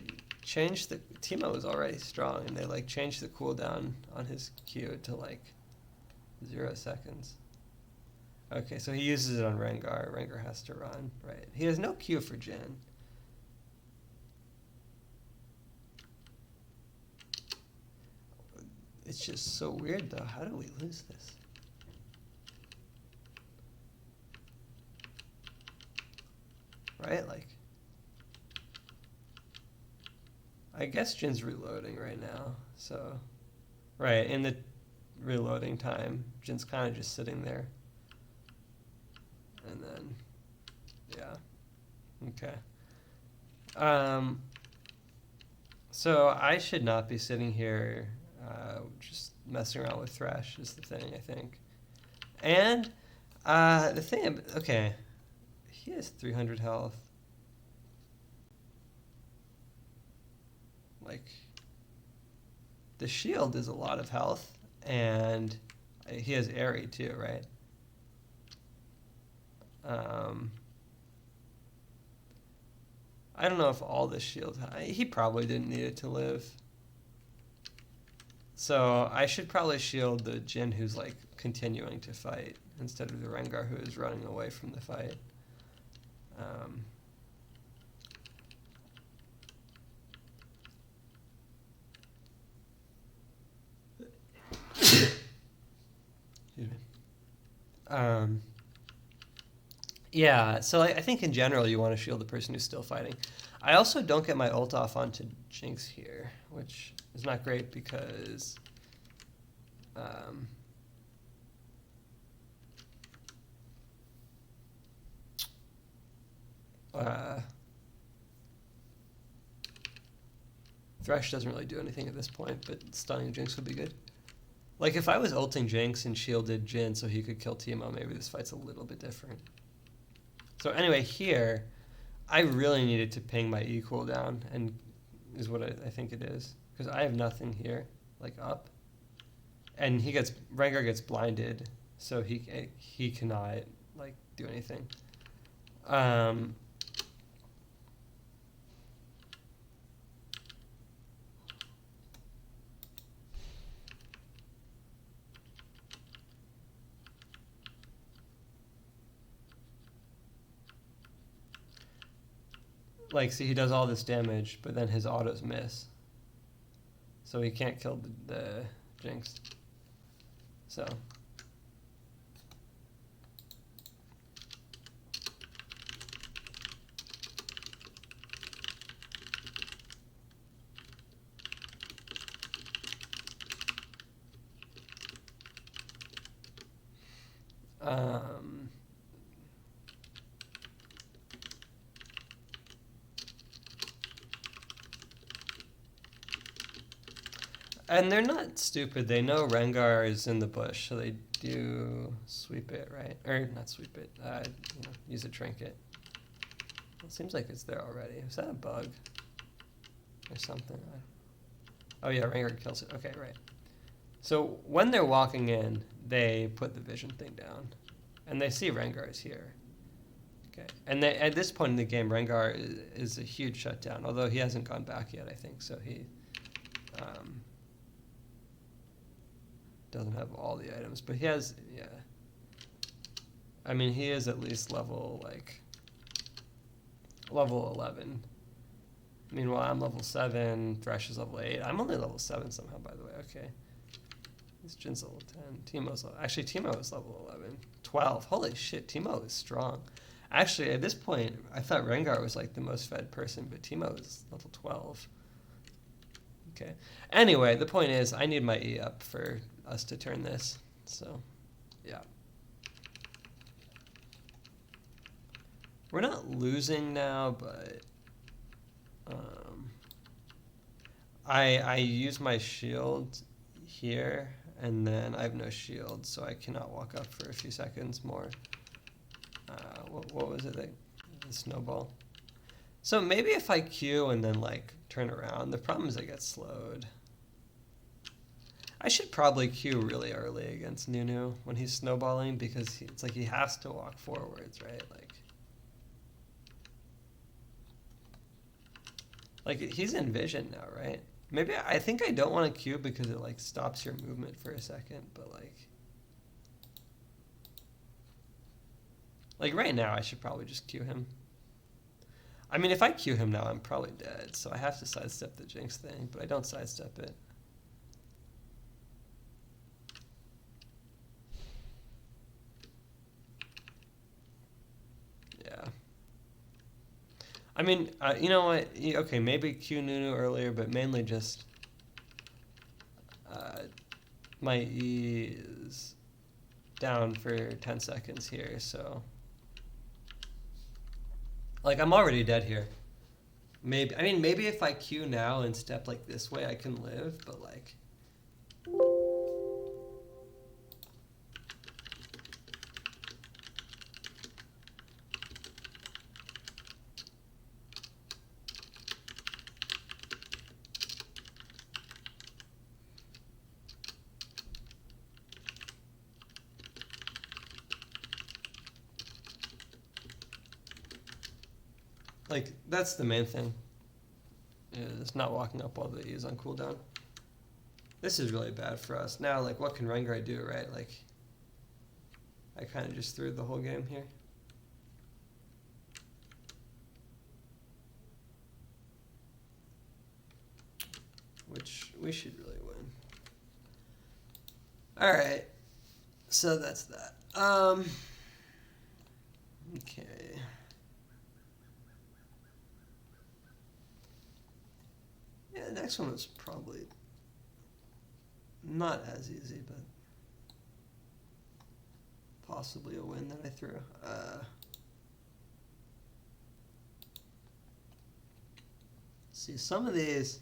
changed the... Teemo was already strong, and they, like, changed the cooldown on his Q to, like, 0 seconds. Okay, so he uses it on Rengar. Rengar has to run, right. He has no Q for Jin. It's just so weird, though. How do we lose this? right? Like, I guess Jin's reloading right now, so, right, in the reloading time, Jin's kind of just sitting there. And then, yeah, okay. So I should not be sitting here just messing around with Thresh is the thing, I think. And the thing, okay, he has 300 health. Like, the shield is a lot of health, and he has Airy too, right? I don't know if all the shield... He probably didn't need it to live. So I should probably shield the Jin who's like continuing to fight instead of the Rengar who is running away from the fight. Excuse me. Yeah, so I think in general you want to shield the person who's still fighting. I also don't get my ult off onto Jinx here, which is not great because Thresh doesn't really do anything at this point, but stunning Jinx would be good. Like, if I was ulting Jinx and shielded Jin so he could kill Teemo, maybe this fight's a little bit different. So anyway, here, I really needed to ping my E cooldown, and is what I think it is. Because I have nothing here, like up. And Rengar gets blinded, so he cannot, like, do anything. Like, see, he does all this damage, but then his autos miss. So he can't kill the Jinx. So. And they're not stupid. They know Rengar is in the bush, so they do sweep it, right? Or not sweep it. Use a trinket. It seems like it's there already. Is that a bug or something? Oh yeah, Rengar kills it. Okay, right. So when they're walking in, they put the vision thing down, and they see Rengar is here. Okay, and at this point in the game, Rengar is a huge shutdown. Although he hasn't gone back yet, I think. So he doesn't have all the items, but he has, yeah. I mean, he is at least level 11. Meanwhile, I'm level 7, Thresh is level 8. I'm only level 7 somehow, by the way, okay. This Jin's level 10. Actually, Teemo is level 11. 12, holy shit, Teemo is strong. Actually, at this point, I thought Rengar was like the most fed person, but Teemo is level 12. Okay. Anyway, the point is, I need my E up for us to turn this. So, yeah. We're not losing now, but I use my shield here, and then I have no shield, so I cannot walk up for a few seconds more. What was it? The snowball. So maybe if I Q and then like turn around, the problem is I get slowed. I should probably Q really early against Nunu when he's snowballing because it's like he has to walk forwards, right? Like he's in vision now, right? Maybe I think I don't want to Q because it like stops your movement for a second, but like right now I should probably just Q him. I mean, if I Q him now, I'm probably dead, so I have to sidestep the Jinx thing, but I don't sidestep it. Yeah. I mean, you know what? Okay, maybe Q Nunu earlier, but mainly just uh, my E is down for 10 seconds here, so like I'm already dead here. Maybe, I mean, maybe if I Q now and step like this way, I can live, but like that's the main thing. Is not walking up while the E is on cooldown. This is really bad for us. Now, like, what can Rengar do, right? Like, I kind of just threw the whole game here. Which we should really win. Alright. So that's that. Okay. Yeah, the next one was probably not as easy, but possibly a win that I threw. See, some of these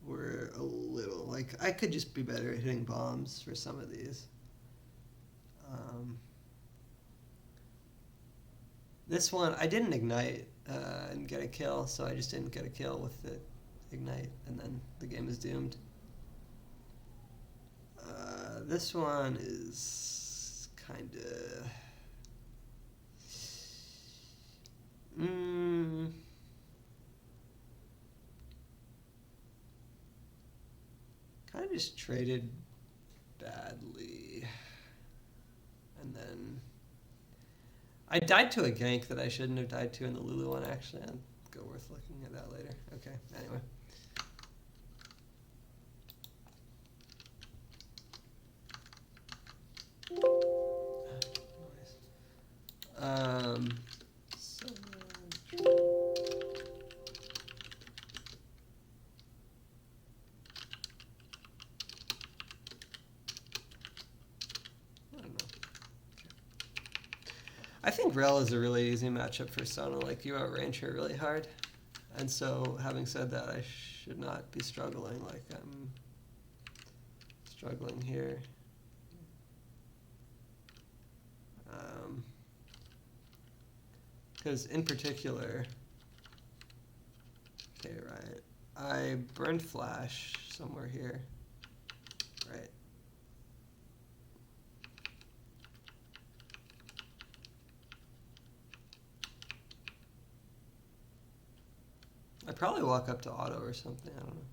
were a little, like, I could just be better at hitting bombs for some of these. This one, I didn't ignite and get a kill, so I just didn't get a kill with the ignite, and then the game is doomed. This one is kind of... kind of just traded badly. And then... I died to a gank that I shouldn't have died to in the Lulu one, actually. I'll go worth looking at that later. Okay, anyway. So I don't know. I think Rel is a really easy matchup for Sona. Like, you outrange her really hard. And so, having said that, I should not be struggling like I'm struggling here. Because in particular, okay, right, I burned flash somewhere here, right? I'd probably walk up to auto or something, I don't know.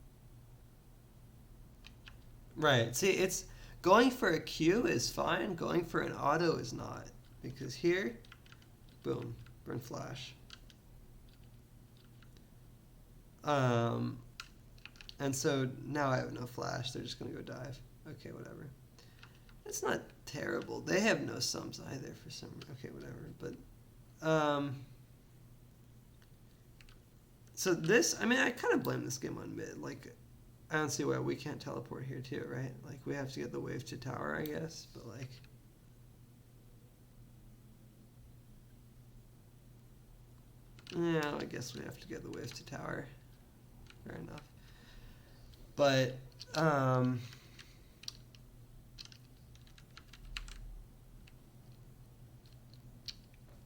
Right, see, it's going for a Q is fine, going for an auto is not. Because here, boom, burn flash. And so now I have no flash, they're just gonna go dive. Okay, whatever. It's not terrible. They have no sums either for some, okay, whatever, but, so this, I mean, I kind of blame this game on mid. Like, I don't see why we can't teleport here too, right? Like, we have to get the wave to tower, I guess, but like... Yeah, I guess we have to get the wave to tower. Fair enough. But, I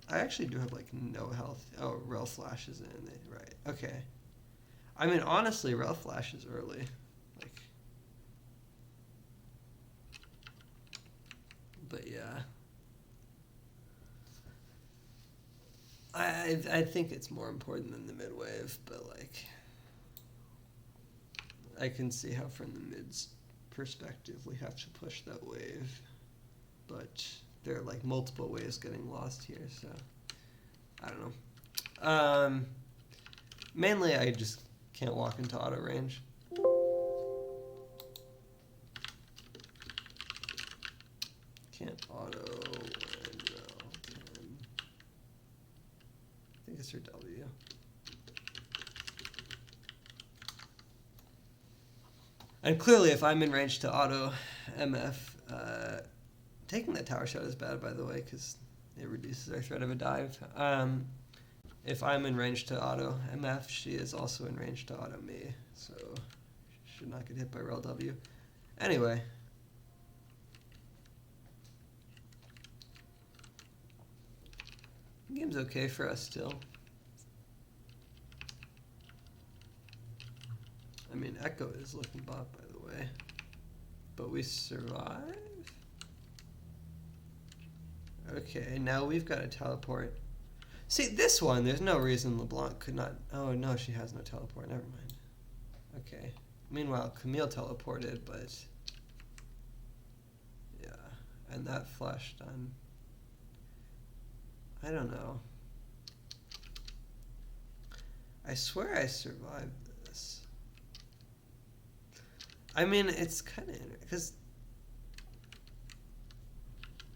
actually do have, like, no health. Oh, Rel Flash is in. Right, okay. I mean, honestly, Rel Flash is early. Like... But, yeah. I think it's more important than the mid wave, but, like... I can see how from the mid's perspective we have to push that wave. But there are, like, multiple waves getting lost here, so... I don't know. Mainly, I just can't walk into auto range. Can't auto when Rel can. think it's her W. And clearly, if I'm in range to auto MF, taking that tower shot is bad, by the way, because it reduces our threat of a dive. If I'm in range to auto MF, she is also in range to auto me, so she should not get hit by rel W. Anyway. The game's okay for us still. I mean, Echo is looking bot, by the way. But we survive? Okay, now we've got to teleport. See, this one, there's no reason LeBlanc could not... Oh, no, she has no teleport. Never mind. Okay. Meanwhile, Camille teleported, but... Yeah. And that flashed on... I don't know. I swear I survived this. I mean, it's kind of... Because...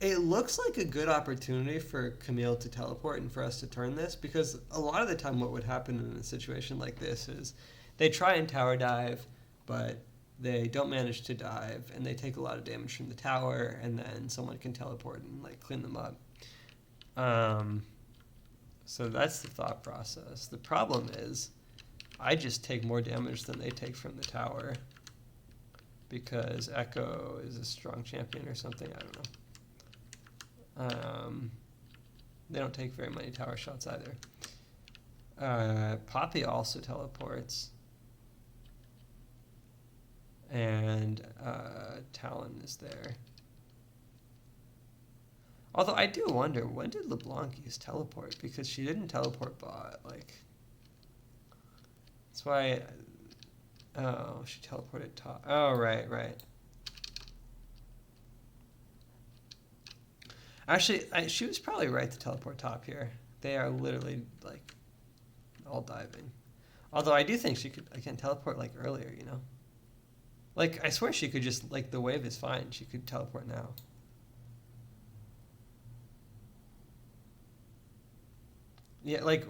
It looks like a good opportunity for Camille to teleport and for us to turn this, because a lot of the time what would happen in a situation like this is they try and tower dive, but they don't manage to dive, and they take a lot of damage from the tower, and then someone can teleport and like clean them up. So that's the thought process. The problem is I just take more damage than they take from the tower because Echo is a strong champion or something. I don't know. They don't take very many tower shots either. Poppy also teleports. And Talon is there. Although I do wonder, when did LeBlanc use teleport? Because she didn't teleport bot. Like, that's why... Oh, she teleported top. Oh, right. Actually, she was probably right to teleport top here. They are literally, like, all diving. Although I do think she could, again, teleport, like, earlier, you know? Like, I swear she could just, like, the wave is fine. She could teleport now. Yeah, like,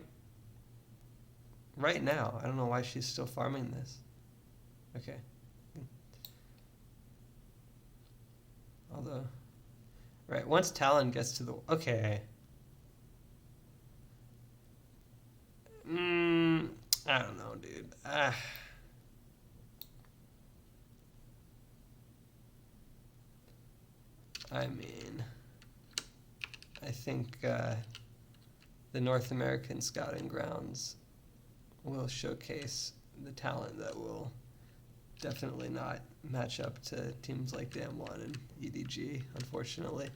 right now. I don't know why she's still farming this. Okay. Although... Right, once Talon gets to the... Okay. I don't know, dude. I mean... I think the North American Scouting Grounds will showcase the talent that will definitely not match up to teams like Dam1 and EDG, unfortunately.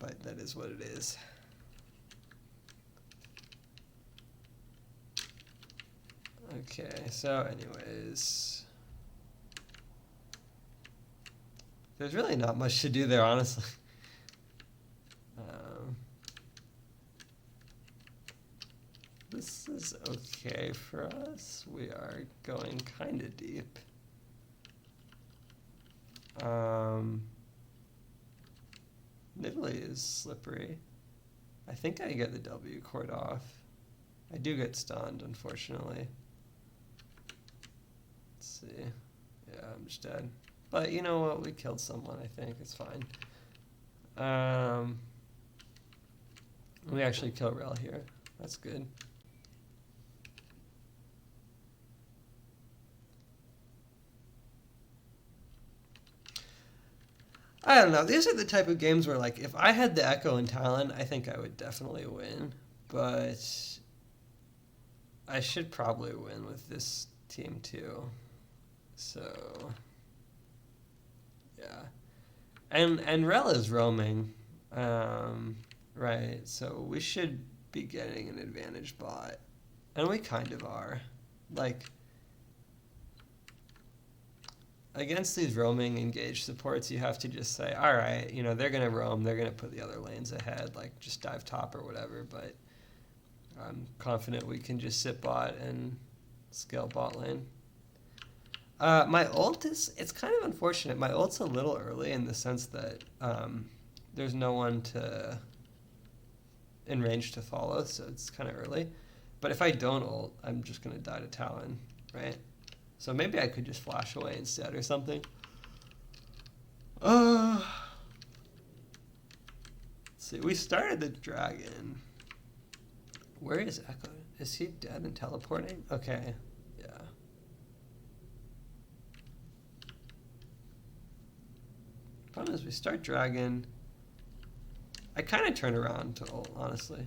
But that is what it is. Okay, so anyways. There's really not much to do there, honestly. This is okay for us. We are going kind of deep. Italy is slippery. I think I get the W cord off. I do get stunned, unfortunately. Let's see. Yeah, I'm just dead. But you know what? We killed someone, I think. It's fine. We actually kill Rel here. That's good. I don't know. These are the type of games where, like, if I had the Echo and Talon, I think I would definitely win. But I should probably win with this team, too. So, yeah. And Rel is roaming, right? So we should be getting an advantage bot. And we kind of are. Like... Against these roaming engaged supports, you have to just say, all right, you know, they're going to roam, they're going to put the other lanes ahead, like just dive top or whatever, but I'm confident we can just sit bot and scale bot lane. My ult it's kind of unfortunate. My ult's a little early in the sense that there's no one to in range to follow, so it's kind of early. But if I don't ult, I'm just going to die to Talon, right? So maybe I could just flash away instead or something. Let's see, we started the dragon. Where is Echo? Is he dead and teleporting? Okay, yeah. Problem is we start dragon. I kind of turn around to ult, honestly.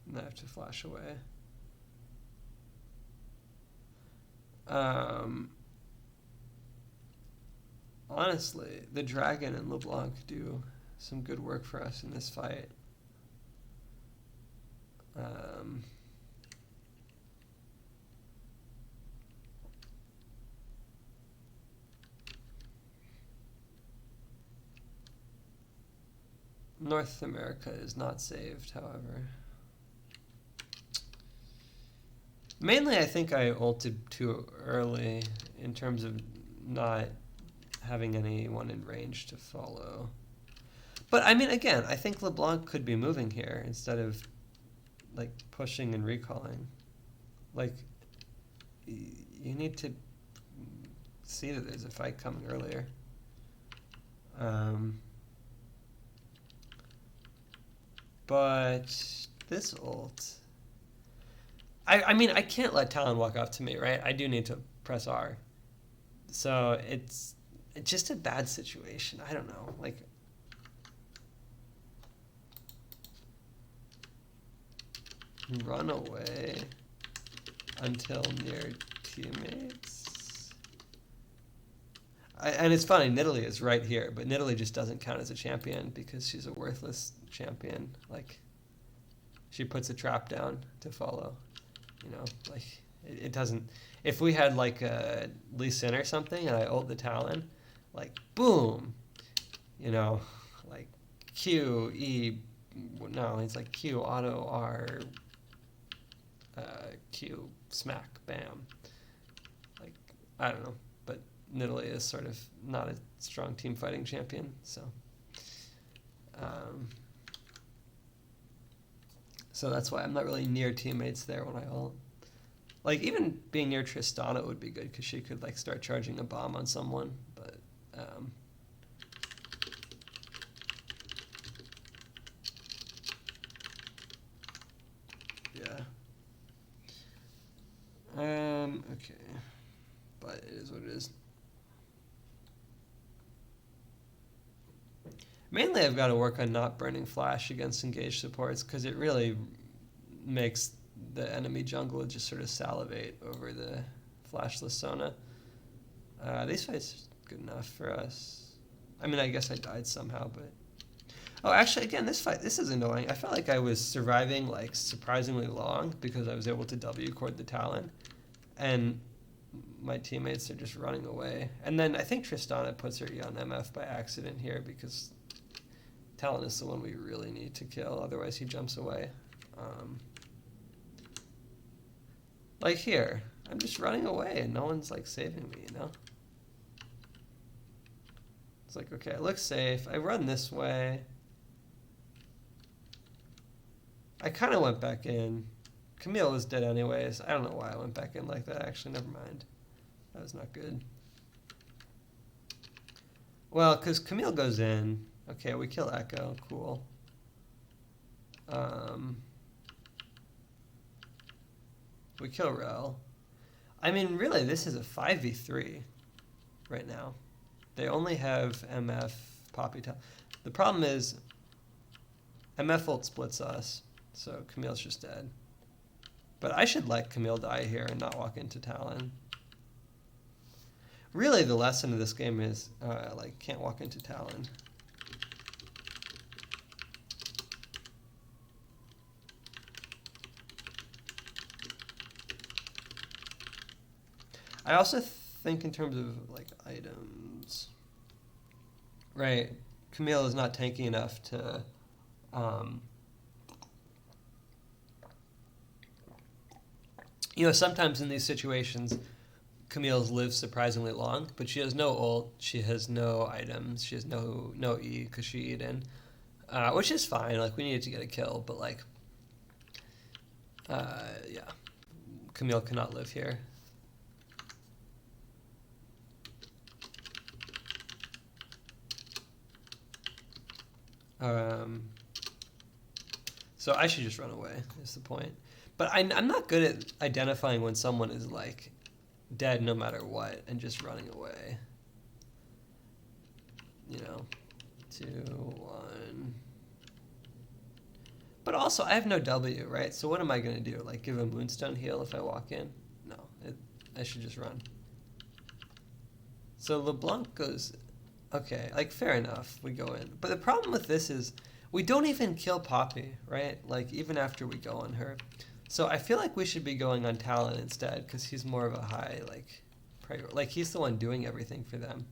And I have to flash away. Honestly, the dragon and LeBlanc do some good work for us in this fight. North America is not saved, however. Mainly, I think I ulted too early in terms of not having anyone in range to follow. But, I mean, again, I think LeBlanc could be moving here instead of, like, pushing and recalling. Like, you need to see that there's a fight coming earlier. But this ult... I mean, I can't let Talon walk up to me, right? I do need to press R. So it's just a bad situation. I don't know. Like, run away until near teammates. And it's funny, Nidalee is right here, but Nidalee just doesn't count as a champion because she's a worthless champion. Like, she puts a trap down to follow. You know, like, it doesn't... If we had, like, a Lee Sin or something, and I ult the Talon, like, boom! You know, like, Q, E... No, it's like Q, auto, R... Q, smack, bam. Like, I don't know. But Nidalee is sort of not a strong team fighting champion, so... So that's why I'm not really near teammates there when I ult. Like, even being near Tristana would be good, because she could, like, start charging a bomb on someone, but... yeah. Okay. But it is what it is. Mainly I've got to work on not burning flash against engaged supports, because it really makes the enemy jungle just sort of salivate over the flashless Sona. These fights are good enough for us. I mean, I guess I died somehow, but... Oh, actually, again, this is annoying. I felt like I was surviving, like, surprisingly long because I was able to W-cord the Talon. And my teammates are just running away. And then I think Tristana puts her E on MF by accident here because Talon is the one we really need to kill, otherwise he jumps away. Like here, I'm just running away and no one's like saving me, you know? It's like, okay, I look safe. I run this way. I kind of went back in. Camille was dead anyways. I don't know why I went back in like that. Actually, never mind. That was not good. Well, because Camille goes in. Okay, we kill Echo. Cool. We kill Rel. I mean, really, this is a 5v3 right now. They only have MF, Poppy. The problem is MF ult splits us, so Camille's just dead. But I should let Camille die here and not walk into Talon. Really, the lesson of this game is, like, can't walk into Talon. I also think in terms of, like, items. Right. Camille is not tanky enough to... you know, sometimes in these situations, Camille's lived surprisingly long, but she has no ult, she has no items, she has no E because she E'd in, which is fine. Like, we needed to get a kill, but like, yeah, Camille cannot live here. So I should just run away, is the point. But I'm not good at identifying when someone is like dead no matter what and just running away. You know, 2, 1. But also, I have no W, right? So what am I going to do? Like, give a Moonstone heal if I walk in? No, I should just run. So LeBlanc goes... Okay, like, fair enough, we go in. But the problem with this is we don't even kill Poppy, right? Like, even after we go on her. So I feel like we should be going on Talon instead, because he's more of a high, like, priority. Like, he's the one doing everything for them.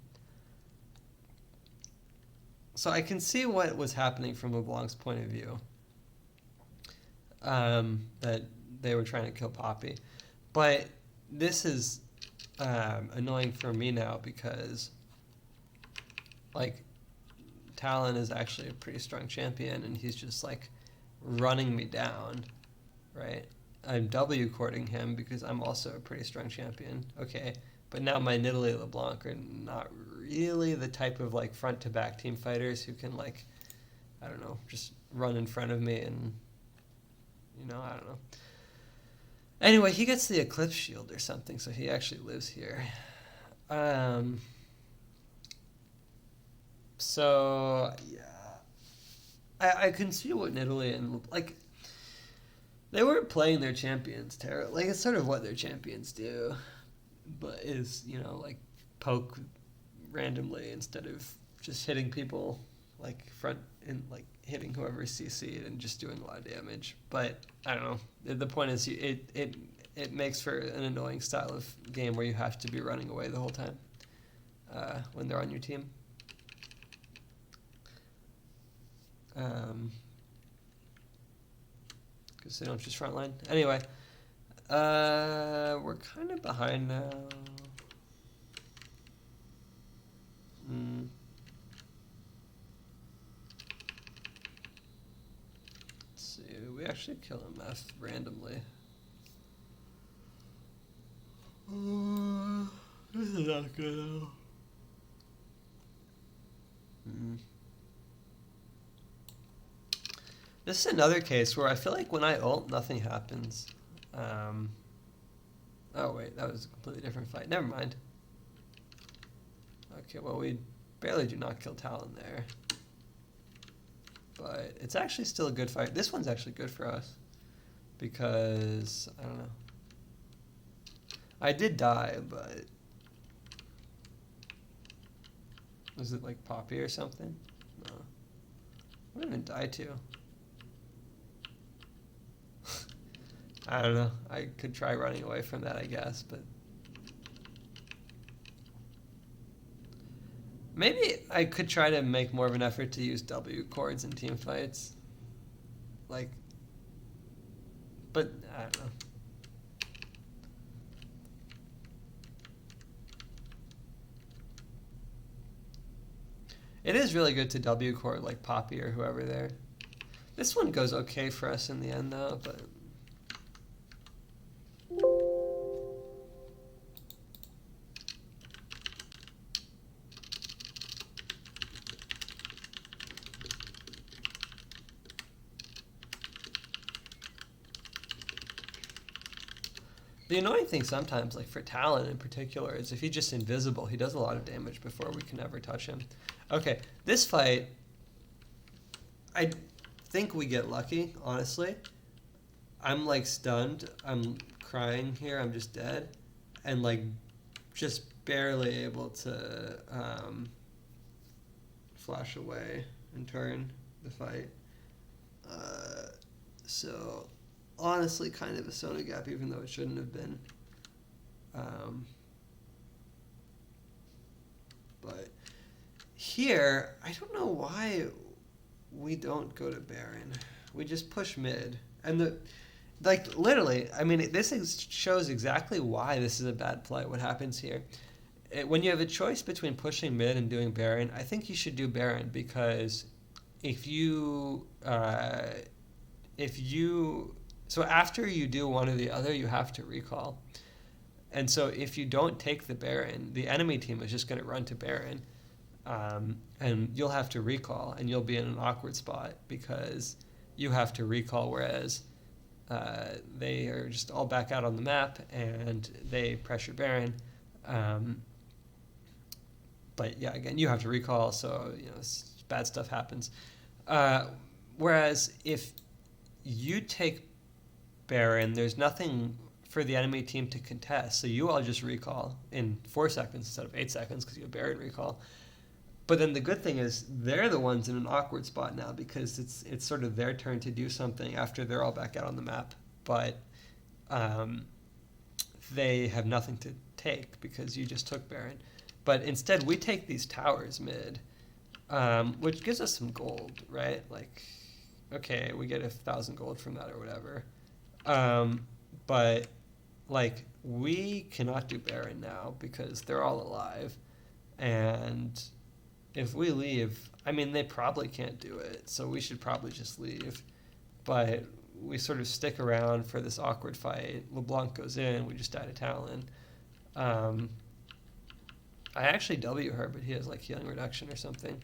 So I can see what was happening from LeBlanc's point of view. That they were trying to kill Poppy. But this is annoying for me now because, like, Talon is actually a pretty strong champion and he's just, like, running me down, right? I'm W courting him because I'm also a pretty strong champion. Okay, but now my Nidalee LeBlanc are not really the type of, like, front-to-back team fighters who can, like, I don't know, just run in front of me and, you know, I don't know. Anyway, he gets the Eclipse Shield or something, so he actually lives here. So, yeah. I can see what Nidalee and, like, they weren't playing their champions terrible. Like, it's sort of what their champions do, but is, you know, like, poke randomly instead of just hitting people, like, front and, like, hitting whoever CC'd and just doing a lot of damage. But I don't know. The point is, it makes for an annoying style of game where you have to be running away the whole time when they're on your team. Because they don't just frontline. Anyway, we're kind of behind now. Let's see, we actually kill MF randomly. This is not good. This is another case where I feel like when I ult, nothing happens. Oh wait, that was a completely different fight. Never mind. Okay, well, we barely do not kill Talon there. But it's actually still a good fight. This one's actually good for us. Because, I don't know. I did die, but... Was it like Poppy or something? No. What did I even die to? I don't know. I could try running away from that, I guess, but... Maybe I could try to make more of an effort to use W chords in team fights. Like... But, I don't know. It is really good to W chord like Poppy or whoever there. This one goes okay for us in the end, though, but... The annoying thing sometimes, like for Talon in particular, is if he's just invisible, he does a lot of damage before we can ever touch him. Okay, this fight, I think we get lucky, honestly. I'm like stunned, I'm crying here, I'm just dead, and like just barely able to flash away and turn the fight. So... honestly, kind of a Sona gap, even though it shouldn't have been. But here, I don't know why we don't go to Baron. We just push mid. And Like literally, I mean, shows exactly why this is a bad play. What happens here? When you have a choice between pushing mid and doing Baron, I think you should do Baron because if you if you so after you do one or the other, you have to recall. And so if you don't take the Baron, the enemy team is just going to run to Baron, and you'll have to recall, and you'll be in an awkward spot because you have to recall, whereas they are just all back out on the map and they pressure Baron. But yeah, again, you have to recall, so bad stuff happens. Whereas if you take Baron, there's nothing for the enemy team to contest, so you all just recall in 4 seconds instead of 8 seconds because you have Baron recall. But then the good thing is they're the ones in an awkward spot now because it's sort of their turn to do something after they're all back out on the map, but they have nothing to take because you just took Baron. But instead we take these towers mid, which gives us some gold, right? Like, okay, we get 1,000 gold from that or whatever. But like we cannot do Baron now because they're all alive, and if we leave, I mean, they probably can't do it, so we should probably just leave. But we sort of stick around for this awkward fight. LeBlanc goes in, we just die to Talon. I actually W her, but he has like healing reduction or something.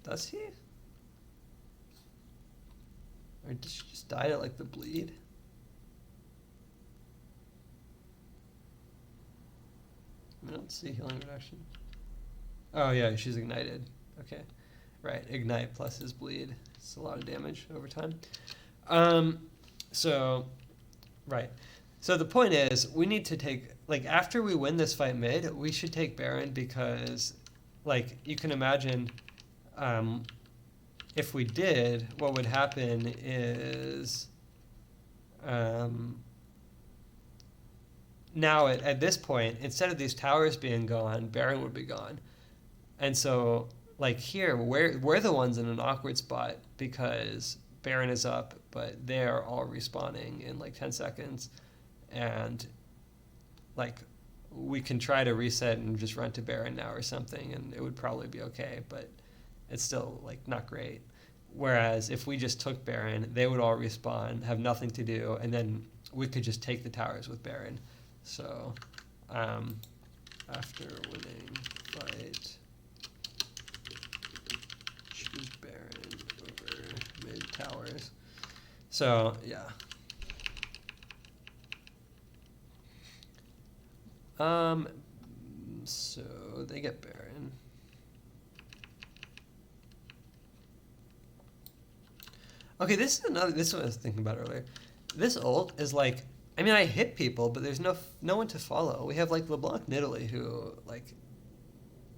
Does he? Or did she just die to like the bleed? I don't see healing reduction. Oh yeah, she's ignited. Okay, right. Ignite plus his bleed. It's a lot of damage over time. So, right. So the point is, we need to take, like, after we win this fight mid, we should take Baron because, like, you can imagine, if we did, what would happen is, now at this point, instead of these towers being gone, Baron would be gone. And so, like here, we're the ones in an awkward spot because Baron is up, but they're all respawning in like 10 seconds. And like we can try to reset and just run to Baron now or something, and it would probably be okay, but it's still like not great. Whereas if we just took Baron, they would all respawn, have nothing to do, and then we could just take the towers with Baron. So after winning fight, choose Baron over mid towers. So yeah. So they get Baron. Okay, this is what I was thinking about earlier. This ult is like, I mean, I hit people, but there's no one to follow. We have like LeBlanc Nidalee who, like,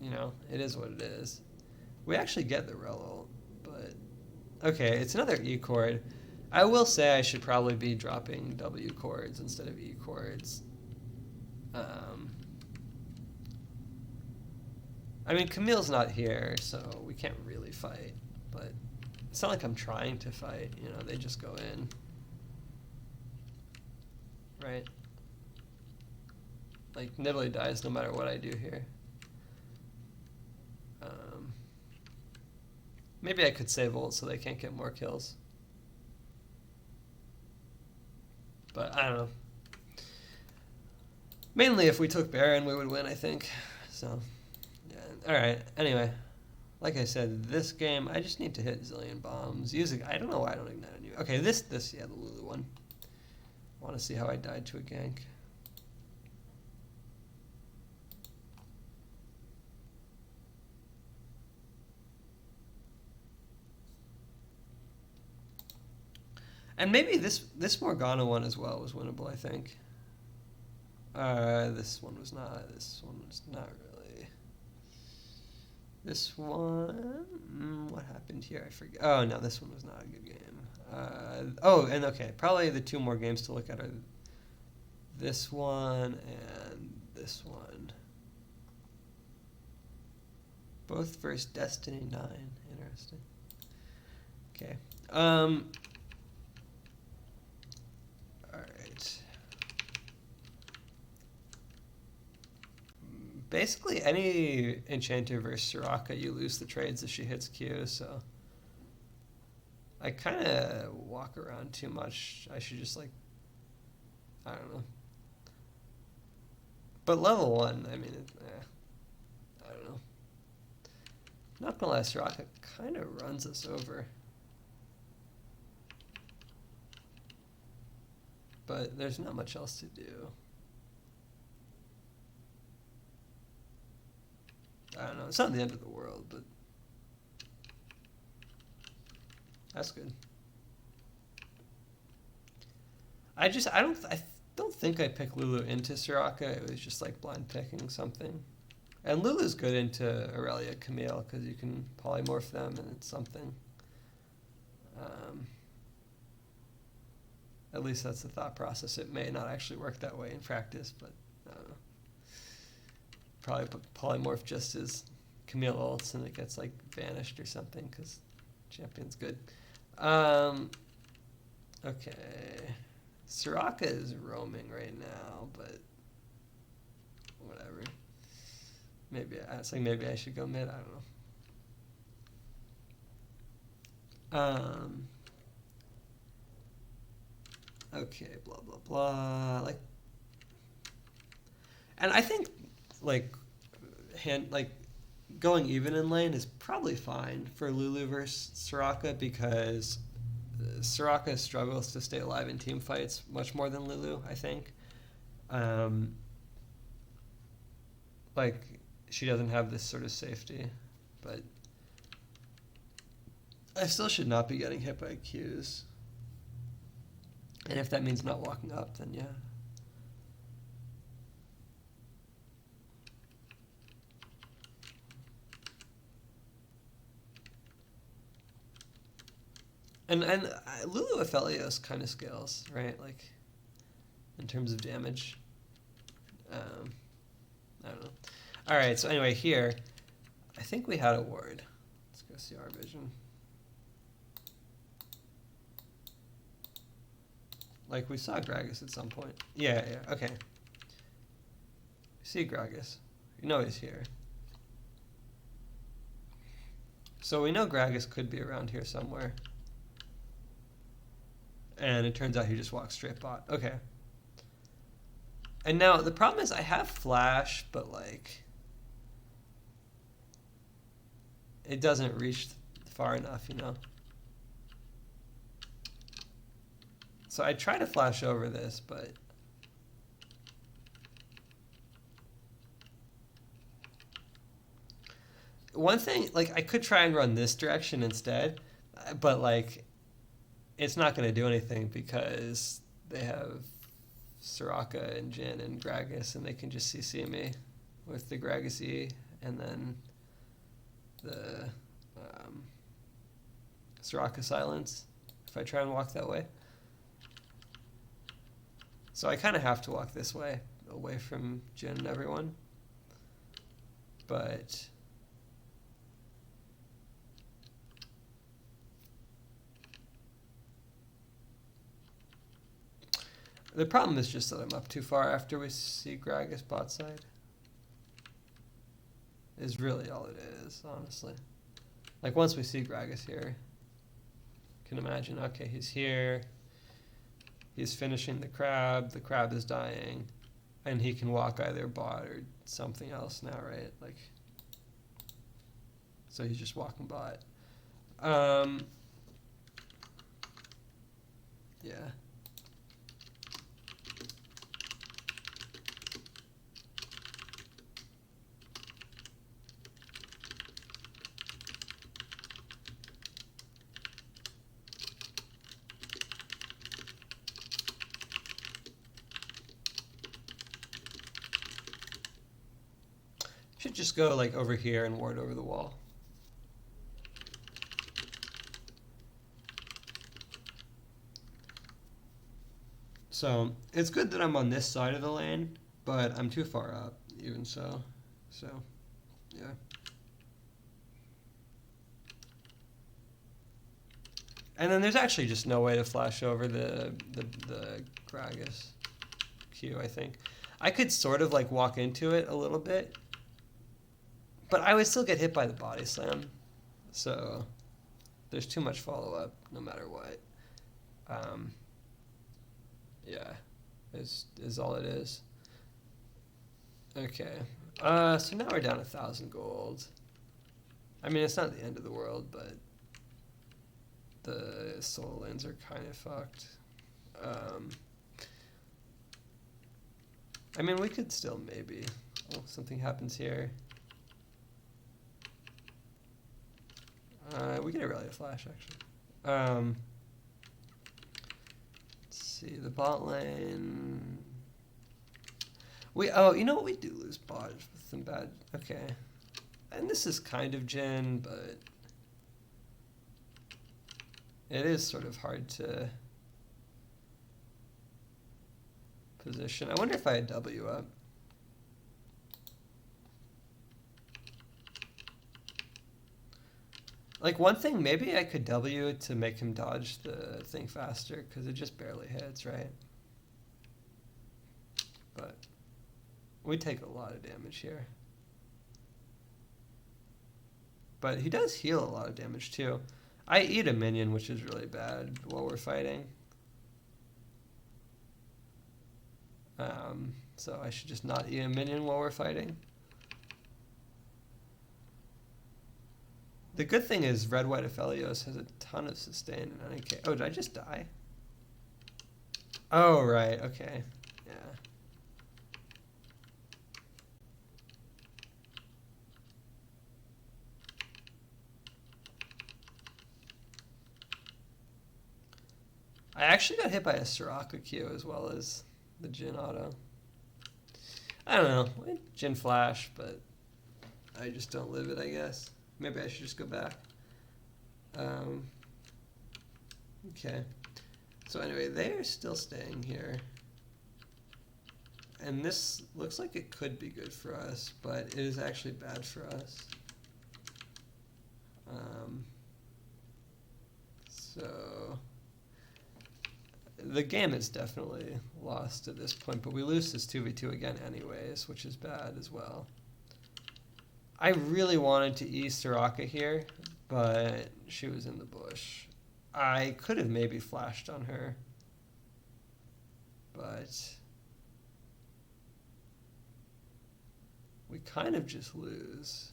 it is what it is. We actually get the rel ult, but okay, it's another E chord. I will say I should probably be dropping W chords instead of E chords. I mean, Camille's not here, so we can't really fight, but it's not like I'm trying to fight, they just go in. Right? Like, Nidalee dies no matter what I do here. Maybe I could save ult so they can't get more kills. But I don't know. Mainly if we took Baron, we would win, I think. So, yeah. Alright, anyway. Like I said, this game, I just need to hit zillion bombs. I don't know why I don't ignite on you. Okay, yeah, the Lulu one. I want to see how I died to a gank. And maybe this Morgana one as well was winnable, I think. This one was not. This one was not really. This one, what happened here? I forget. Oh no, this one was not a good game. And okay, probably the 2 more games to look at are this one and this one. Both versus Destiny 9. Interesting. Okay. right. Basically, any enchanter versus Soraka, you lose the trades if she hits Q, so I kind of walk around too much. I should just, like, I don't know. But level 1, I mean, I don't know. Not gonna lie, Soraka kind of runs us over. But there's not much else to do. I don't know. It's not the end of the world, but that's good. I don't think I picked Lulu into Soraka. It was just like blind picking something. And Lulu's good into Aurelia Camille because you can polymorph them and it's something. At least that's the thought process. It may not actually work that way in practice, but I don't know. Probably polymorph just as Camille ults and it gets like vanished or something because champion's good. Okay. Soraka is roaming right now, but whatever. Maybe maybe I should go mid. I don't know. Okay, blah blah blah. Like, and I think like going even in lane is probably fine for Lulu versus Soraka because Soraka struggles to stay alive in team fights much more than Lulu, I think. Like, she doesn't have this sort of safety, but I still should not be getting hit by Qs. And if that means not walking up, then yeah. And Lulu Aphelios kind of scales, right? Like, in terms of damage. I don't know. All right, so anyway, here, I think we had a ward. Let's go see our vision. Like, we saw Gragas at some point. Yeah, okay. See Gragas. You know he's here. So we know Gragas could be around here somewhere. And it turns out he just walks straight bot. Okay. And now the problem is I have flash, but like it doesn't reach far enough, you know. So I try to flash over this, but one thing, like I could try and run this direction instead, but like it's not going to do anything because they have Soraka and Jhin and Gragas, and they can just CC me with the Gragas E, and then the Soraka silence if I try and walk that way. So I kind of have to walk this way, away from Jhin and everyone. But the problem is just that I'm up too far after we see Gragas bot side. Is really all it is, honestly. Like once we see Gragas here, you can imagine, okay, he's here, he's finishing the crab is dying, and he can walk either bot or something else now, right? Like, so he's just walking bot. Yeah. Should just go like over here and ward over the wall. So it's good that I'm on this side of the lane, but I'm too far up even so. So yeah. And then there's actually just no way to flash over the Gragas Q, I think. I could sort of like walk into it a little bit, but I would still get hit by the body slam. So there's too much follow-up no matter what. Yeah, is all it is. Okay. So now we're down 1,000 gold. I mean, it's not the end of the world, but the soul lanes are kind of fucked. I mean, we could still maybe. Oh, something happens here. We get a Aurelia Flash, actually. Let's see, the bot lane. Oh, you know what? We do lose bot with some bad. Okay. And this is kind of Jhin, but it is sort of hard to position. I wonder if I had W up. Like one thing, maybe I could W to make him dodge the thing faster, because it just barely hits, right? But we take a lot of damage here. But he does heal a lot of damage too. I eat a minion, which is really bad while we're fighting. So I should just not eat a minion while we're fighting. The good thing is Red White Aphelios has a ton of sustain in any case. Oh, did I just die? Oh, right. Okay. Yeah. I actually got hit by a Soraka Q as well as the Jhin auto. I don't know. Jhin Flash, but I just don't live it, I guess. Maybe I should just go back. Okay. So anyway, they're still staying here. And this looks like it could be good for us, but it is actually bad for us. So the game is definitely lost at this point, but we lose this 2v2 again anyways, which is bad as well. I really wanted to E Soraka here, but she was in the bush. I could have maybe flashed on her, but we kind of just lose.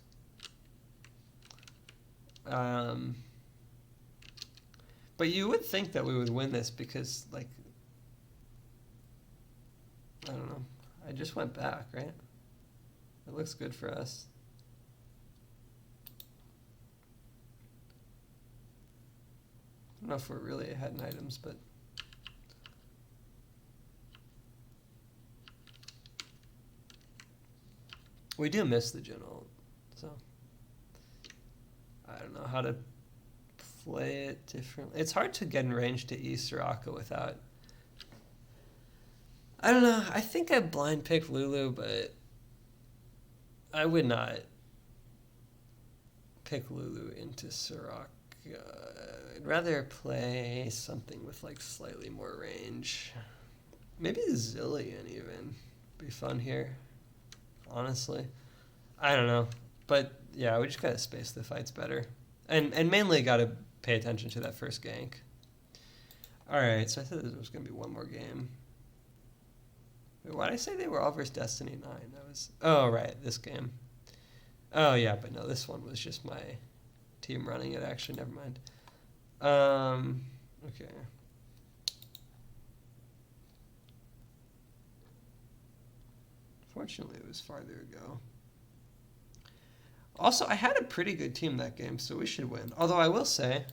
But you would think that we would win this because, like, I don't know. I just went back, right? It looks good for us. I don't know if we're really ahead in items, but we do miss the Jhin ult, so I don't know how to play it differently. It's hard to get in range to E Soraka without. I don't know. I think I blind picked Lulu, but I would not pick Lulu into Soraka. I'd rather play something with like slightly more range. Maybe Zillion even be fun here. Honestly, I don't know, but yeah, we just gotta space the fights better, and mainly gotta pay attention to that first gank. All right, so I thought there was gonna be one more game. Wait, why did I say they were all versus Destiny 9? That was right, this game. Oh yeah, but no, this one was just my team running it. Actually, never mind. Okay. Fortunately, it was farther ago. Also, I had a pretty good team that game, so we should win. Although I will say,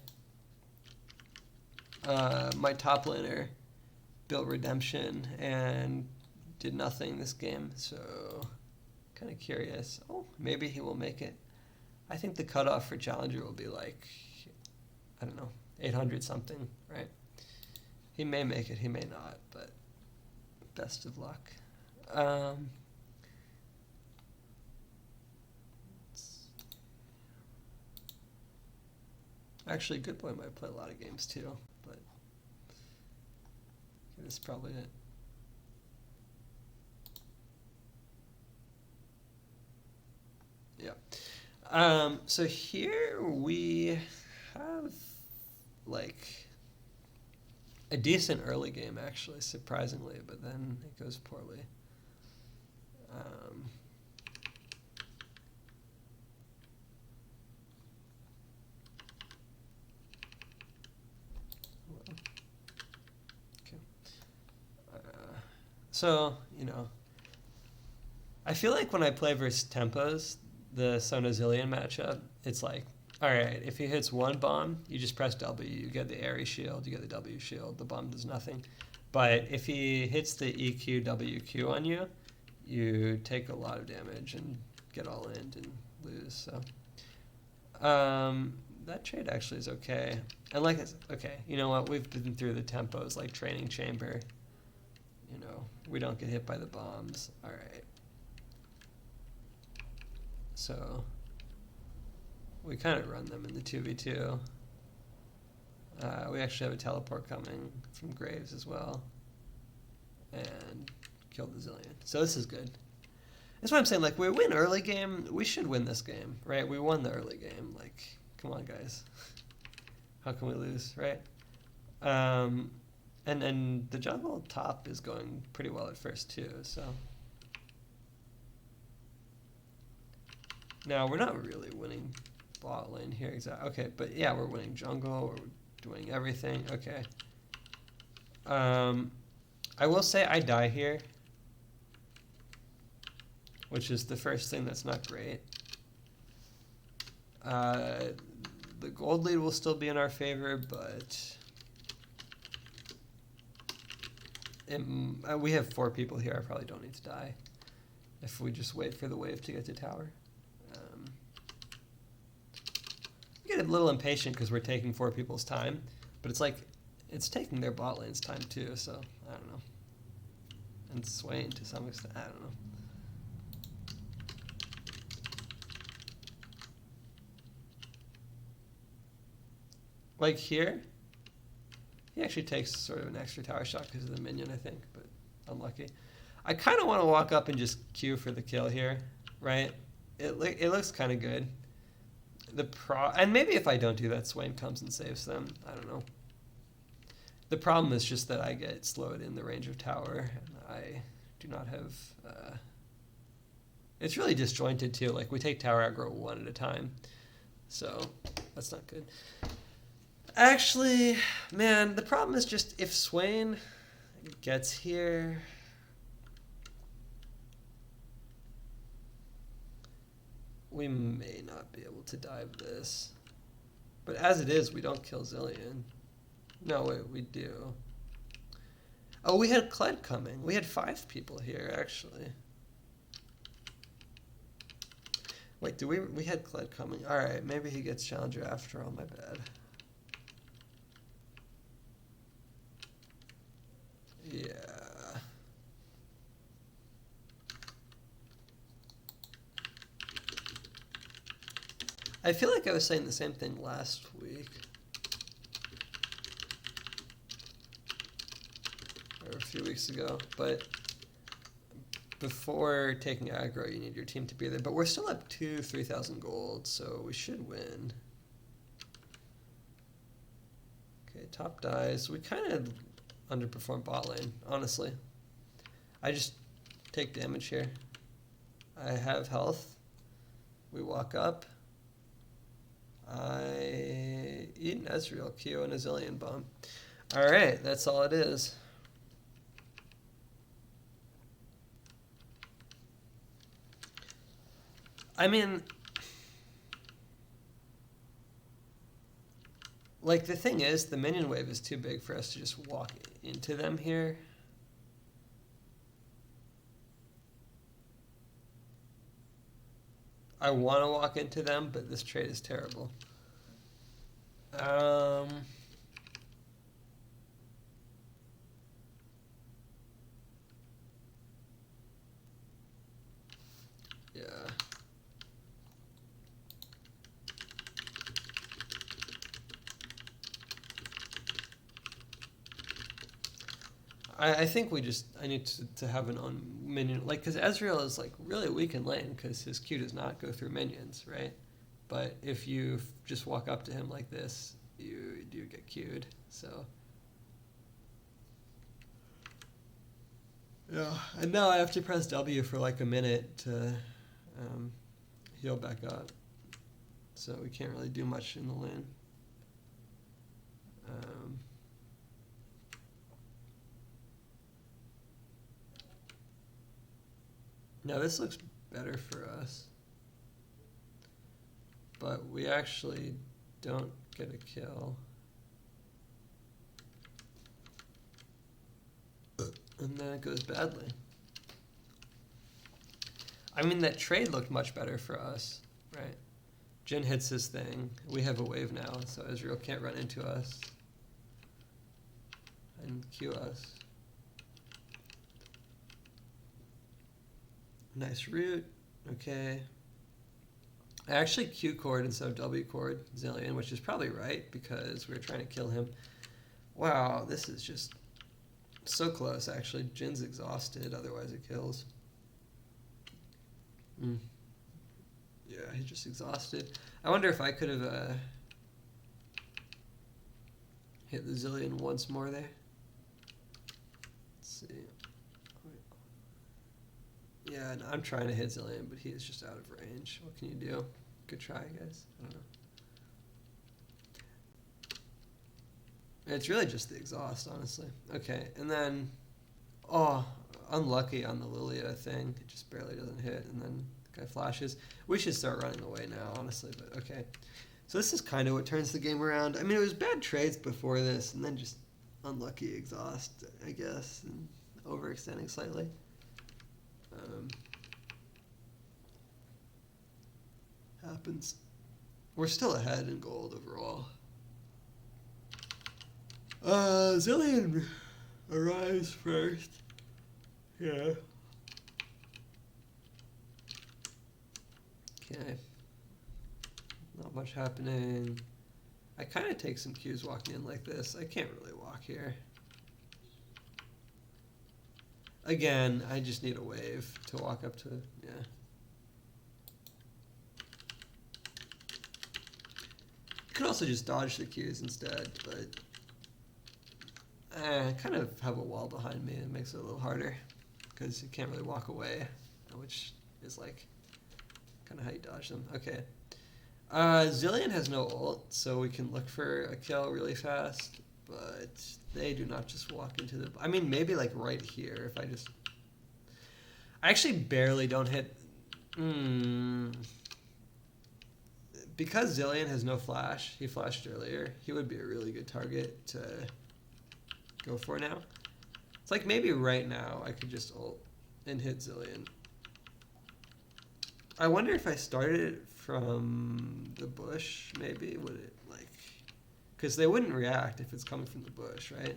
my top laner built Redemption and did nothing this game, so kind of curious. Oh, maybe he will make it. I think the cutoff for Challenger will be like, I don't know, 800 something, right? He may make it, he may not, but best of luck. Actually, Good Boy might play a lot of games too, but this is probably it. Yeah. So here we have like a decent early game, actually, surprisingly, but then it goes poorly. Okay. So, I feel like when I play versus Tempos, the Sonozillion matchup, it's like, all right, if he hits one bomb, you just press W, you get the Airy shield, you get the W shield, the bomb does nothing. But if he hits the EQ, WQ on you, you take a lot of damage and get all in and lose. So that trade actually is okay. And like I said, okay, you know what? We've been through the Tempos like training chamber. We don't get hit by the bombs. All right. So we kind of run them in the 2v2. We actually have a teleport coming from Graves as well. And kill the Zillion. So this is good. That's why I'm saying, like, we win early game. We should win this game, right? We won the early game. Like, come on, guys. How can we lose, right? And the jungle top is going pretty well at first, too, so. Now, we're not really winning bot lane here, exactly. Okay, but yeah, we're winning jungle. We're doing everything. Okay. I will say I die here, which is the first thing that's not great. The gold lead will still be in our favor, but we have 4 people here. I probably don't need to die if we just wait for the wave to get to tower. I get a little impatient because we're taking 4 people's time, but it's like it's taking their bot lane's time too, so I don't know. And Swain to some extent, I don't know. Like here, he actually takes sort of an extra tower shot because of the minion, I think, but unlucky. I kind of want to walk up and just queue for the kill here, right? It looks kind of good. And maybe if I don't do that, Swain comes and saves them. I don't know. The problem is just that I get slowed in the range of tower, and I do not have. It's really disjointed too. Like we take tower aggro one at a time, so that's not good. Actually, man, the problem is just if Swain gets here. We may not be able to dive this. But as it is, we don't kill Zillion. No, wait, we do. Oh, we had Kled coming. We had 5 people here, actually. Wait, we had Kled coming. Alright, maybe he gets Challenger after all, my bad. Yeah. I feel like I was saying the same thing last week. Or a few weeks ago. But before taking aggro, you need your team to be there. But we're still up to 3,000 gold, so we should win. Okay, top dies. We kind of underperform bot lane, honestly. I just take damage here. I have health. We walk up. I eat an Ezreal Q and a Zillion bomb. Alright, that's all it is. I mean, like the thing is, the minion wave is too big for us to just walk into them here. I want to walk into them, but this trade is terrible. Yeah. I think I need to have an on minion, like, because Ezreal is like really weak in lane because his Q does not go through minions, right? But if you just walk up to him like this, you do get Q'd. So yeah, and now I have to press W for like a minute to heal back up. So we can't really do much in the lane. Now this looks better for us, but we actually don't get a kill. And then it goes badly. I mean, that trade looked much better for us, right? Jhin hits his thing. We have a wave now, so Ezreal can't run into us and Q us. Nice root. Okay. I actually Q cord instead of W cord Zilean, which is probably right because we were trying to kill him. Wow, this is just so close, actually. Jin's exhausted, otherwise it kills. Yeah, he's just exhausted. I wonder if I could have hit the Zilean once more there. Let's see. Yeah, no, I'm trying to hit Zilean, but he is just out of range. What can you do? Good try, guys. I don't know. It's really just the exhaust, honestly. Okay, and then, oh, unlucky on the Lilia thing. It just barely doesn't hit, and then the guy flashes. We should start running away now, honestly, but okay. So this is kind of what turns the game around. I mean, it was bad trades before this, and then just unlucky exhaust, I guess, and overextending slightly. Happens. We're still ahead in gold overall. Zilean arrives first. Yeah. Okay. Not much happening. I kind of take some cues walking in like this. I can't really walk here. Again, I just need a wave to walk up to, yeah. You could also just dodge the cues instead, but I kind of have a wall behind me. It makes it a little harder because you can't really walk away, which is like kind of how you dodge them. Okay. Zilean has no ult, so we can look for a kill really fast, but they do not just walk into the... I mean, maybe like right here if I just... I actually barely don't hit... Because Zilean has no flash, he flashed earlier, he would be a really good target to go for now. It's like maybe right now I could just ult and hit Zilean. I wonder if I started it from the bush, maybe, would it like... Because they wouldn't react if it's coming from the bush, right?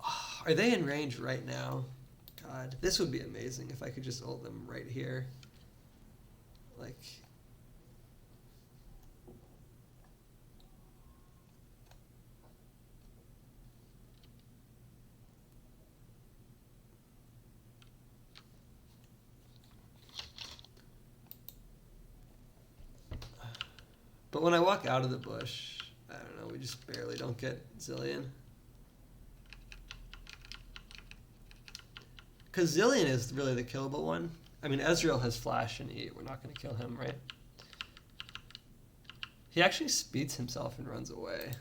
Oh, are they in range right now? God, this would be amazing if I could just ult them right here. Like... But when I walk out of the bush, I don't know, we just barely don't get Zilean. Because Zilean is really the killable one. I mean, Ezreal has flash and E. We're not going to kill him, right? He actually speeds himself and runs away.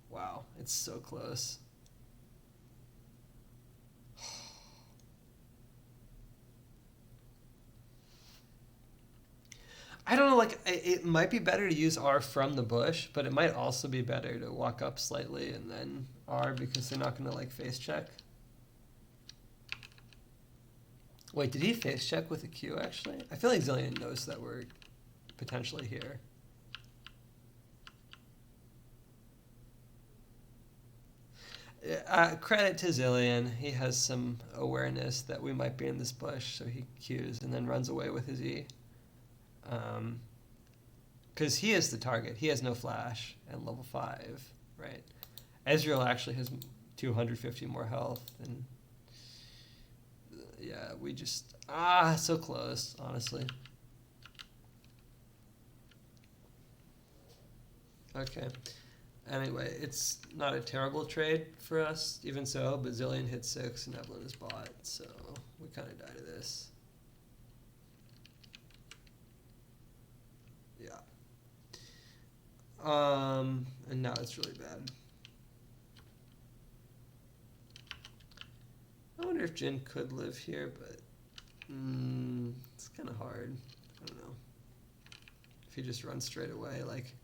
Wow, it's so close. I don't know, like, it might be better to use R from the bush, but it might also be better to walk up slightly and then R because they're not going to, like, face check. Wait, did he face check with a Q, actually? I feel like Zilean knows that we're potentially here. Credit to Zilean. He has some awareness that we might be in this bush, so he Qs and then runs away with his E. Because he is the target. He has no flash and level 5, right? Ezreal actually has 250 more health, and yeah, we just so close, honestly. Okay. Anyway, it's not a terrible trade for us, even so. Bazillion hit 6 and Evelyn is bought, so we kind of die to this. Yeah. And now it's really bad. I wonder if Jin could live here, but it's kind of hard. I don't know. If he just runs straight away, like,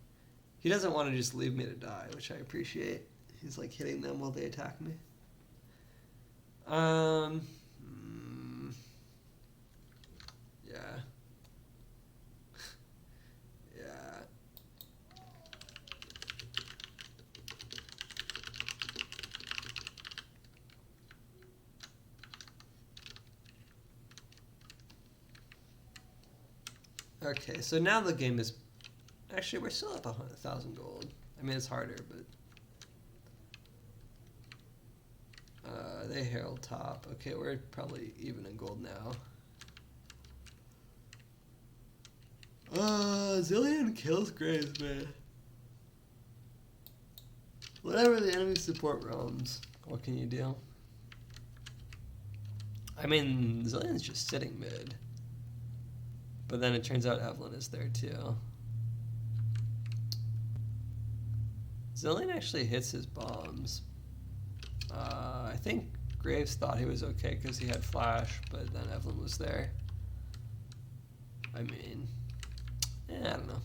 he doesn't want to just leave me to die, which I appreciate. He's like hitting them while they attack me. Yeah. Yeah. Okay, so now the game is... Actually, we're still up 1,000 gold. I mean, it's harder, but... They herald top. Okay, we're probably even in gold now. Zillion kills Graves, man. Whatever the enemy support roams, what can you do? I mean, Zillion's just sitting mid. But then it turns out Evelyn is there too. Zillion actually hits his bombs. I think Graves thought he was okay because he had flash, but then Evelyn was there. I mean, I don't know.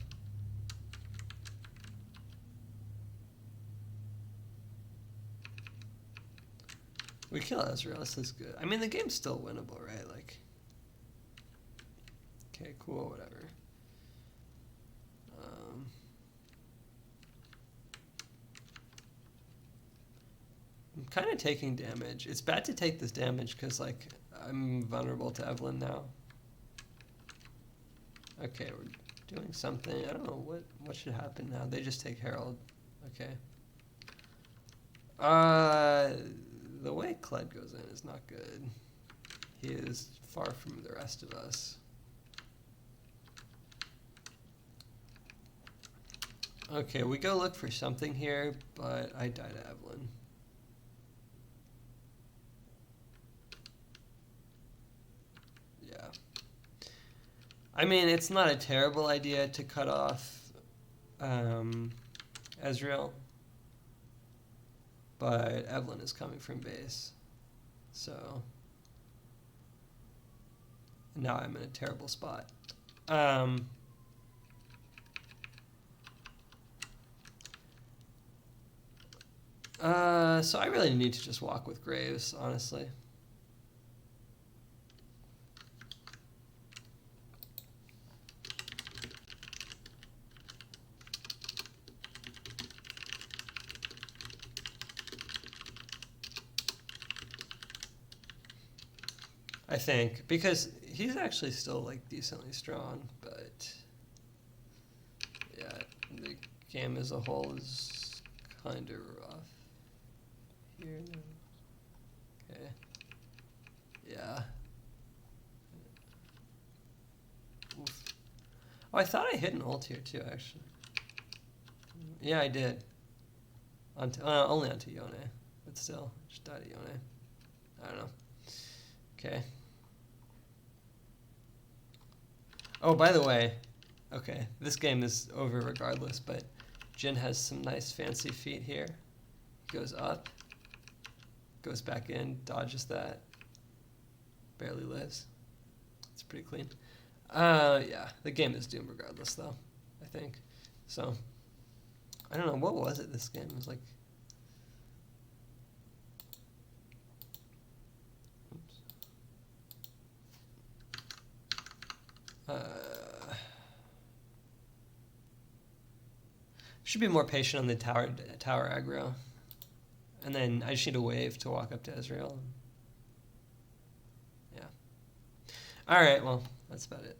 We kill Ezreal, this is good. I mean, the game's still winnable, right? Like, okay, cool, whatever. I'm kind of taking damage. It's bad to take this damage because, like, I'm vulnerable to Evelyn now. Okay, we're doing something. I don't know what should happen now. They just take Herald. Okay. The way Kled goes in is not good. He is far from the rest of us. Okay, we go look for something here, but I die to Evelyn. Yeah. I mean, it's not a terrible idea to cut off Ezreal, but Evelyn is coming from base, so now I'm in a terrible spot. So I really need to just walk with Graves, honestly. I think, because he's actually still, like, decently strong, but yeah, the game as a whole is kind of rough here. Okay. Yeah. Oof. Oh, I thought I hit an ult here too, actually. Yeah, I did. Only onto Yone, but still, just died to Yone. I don't know. Okay. Oh, by the way, okay, this game is over regardless, but Jin has some nice fancy feet here. Goes up, goes back in, dodges that, barely lives. It's pretty clean. Yeah, the game is doomed regardless, though, I think. So, I don't know, what was it this game? It was like... should be more patient on the tower aggro. And then I just need a wave to walk up to Ezreal. Yeah. Alright, well, that's about it.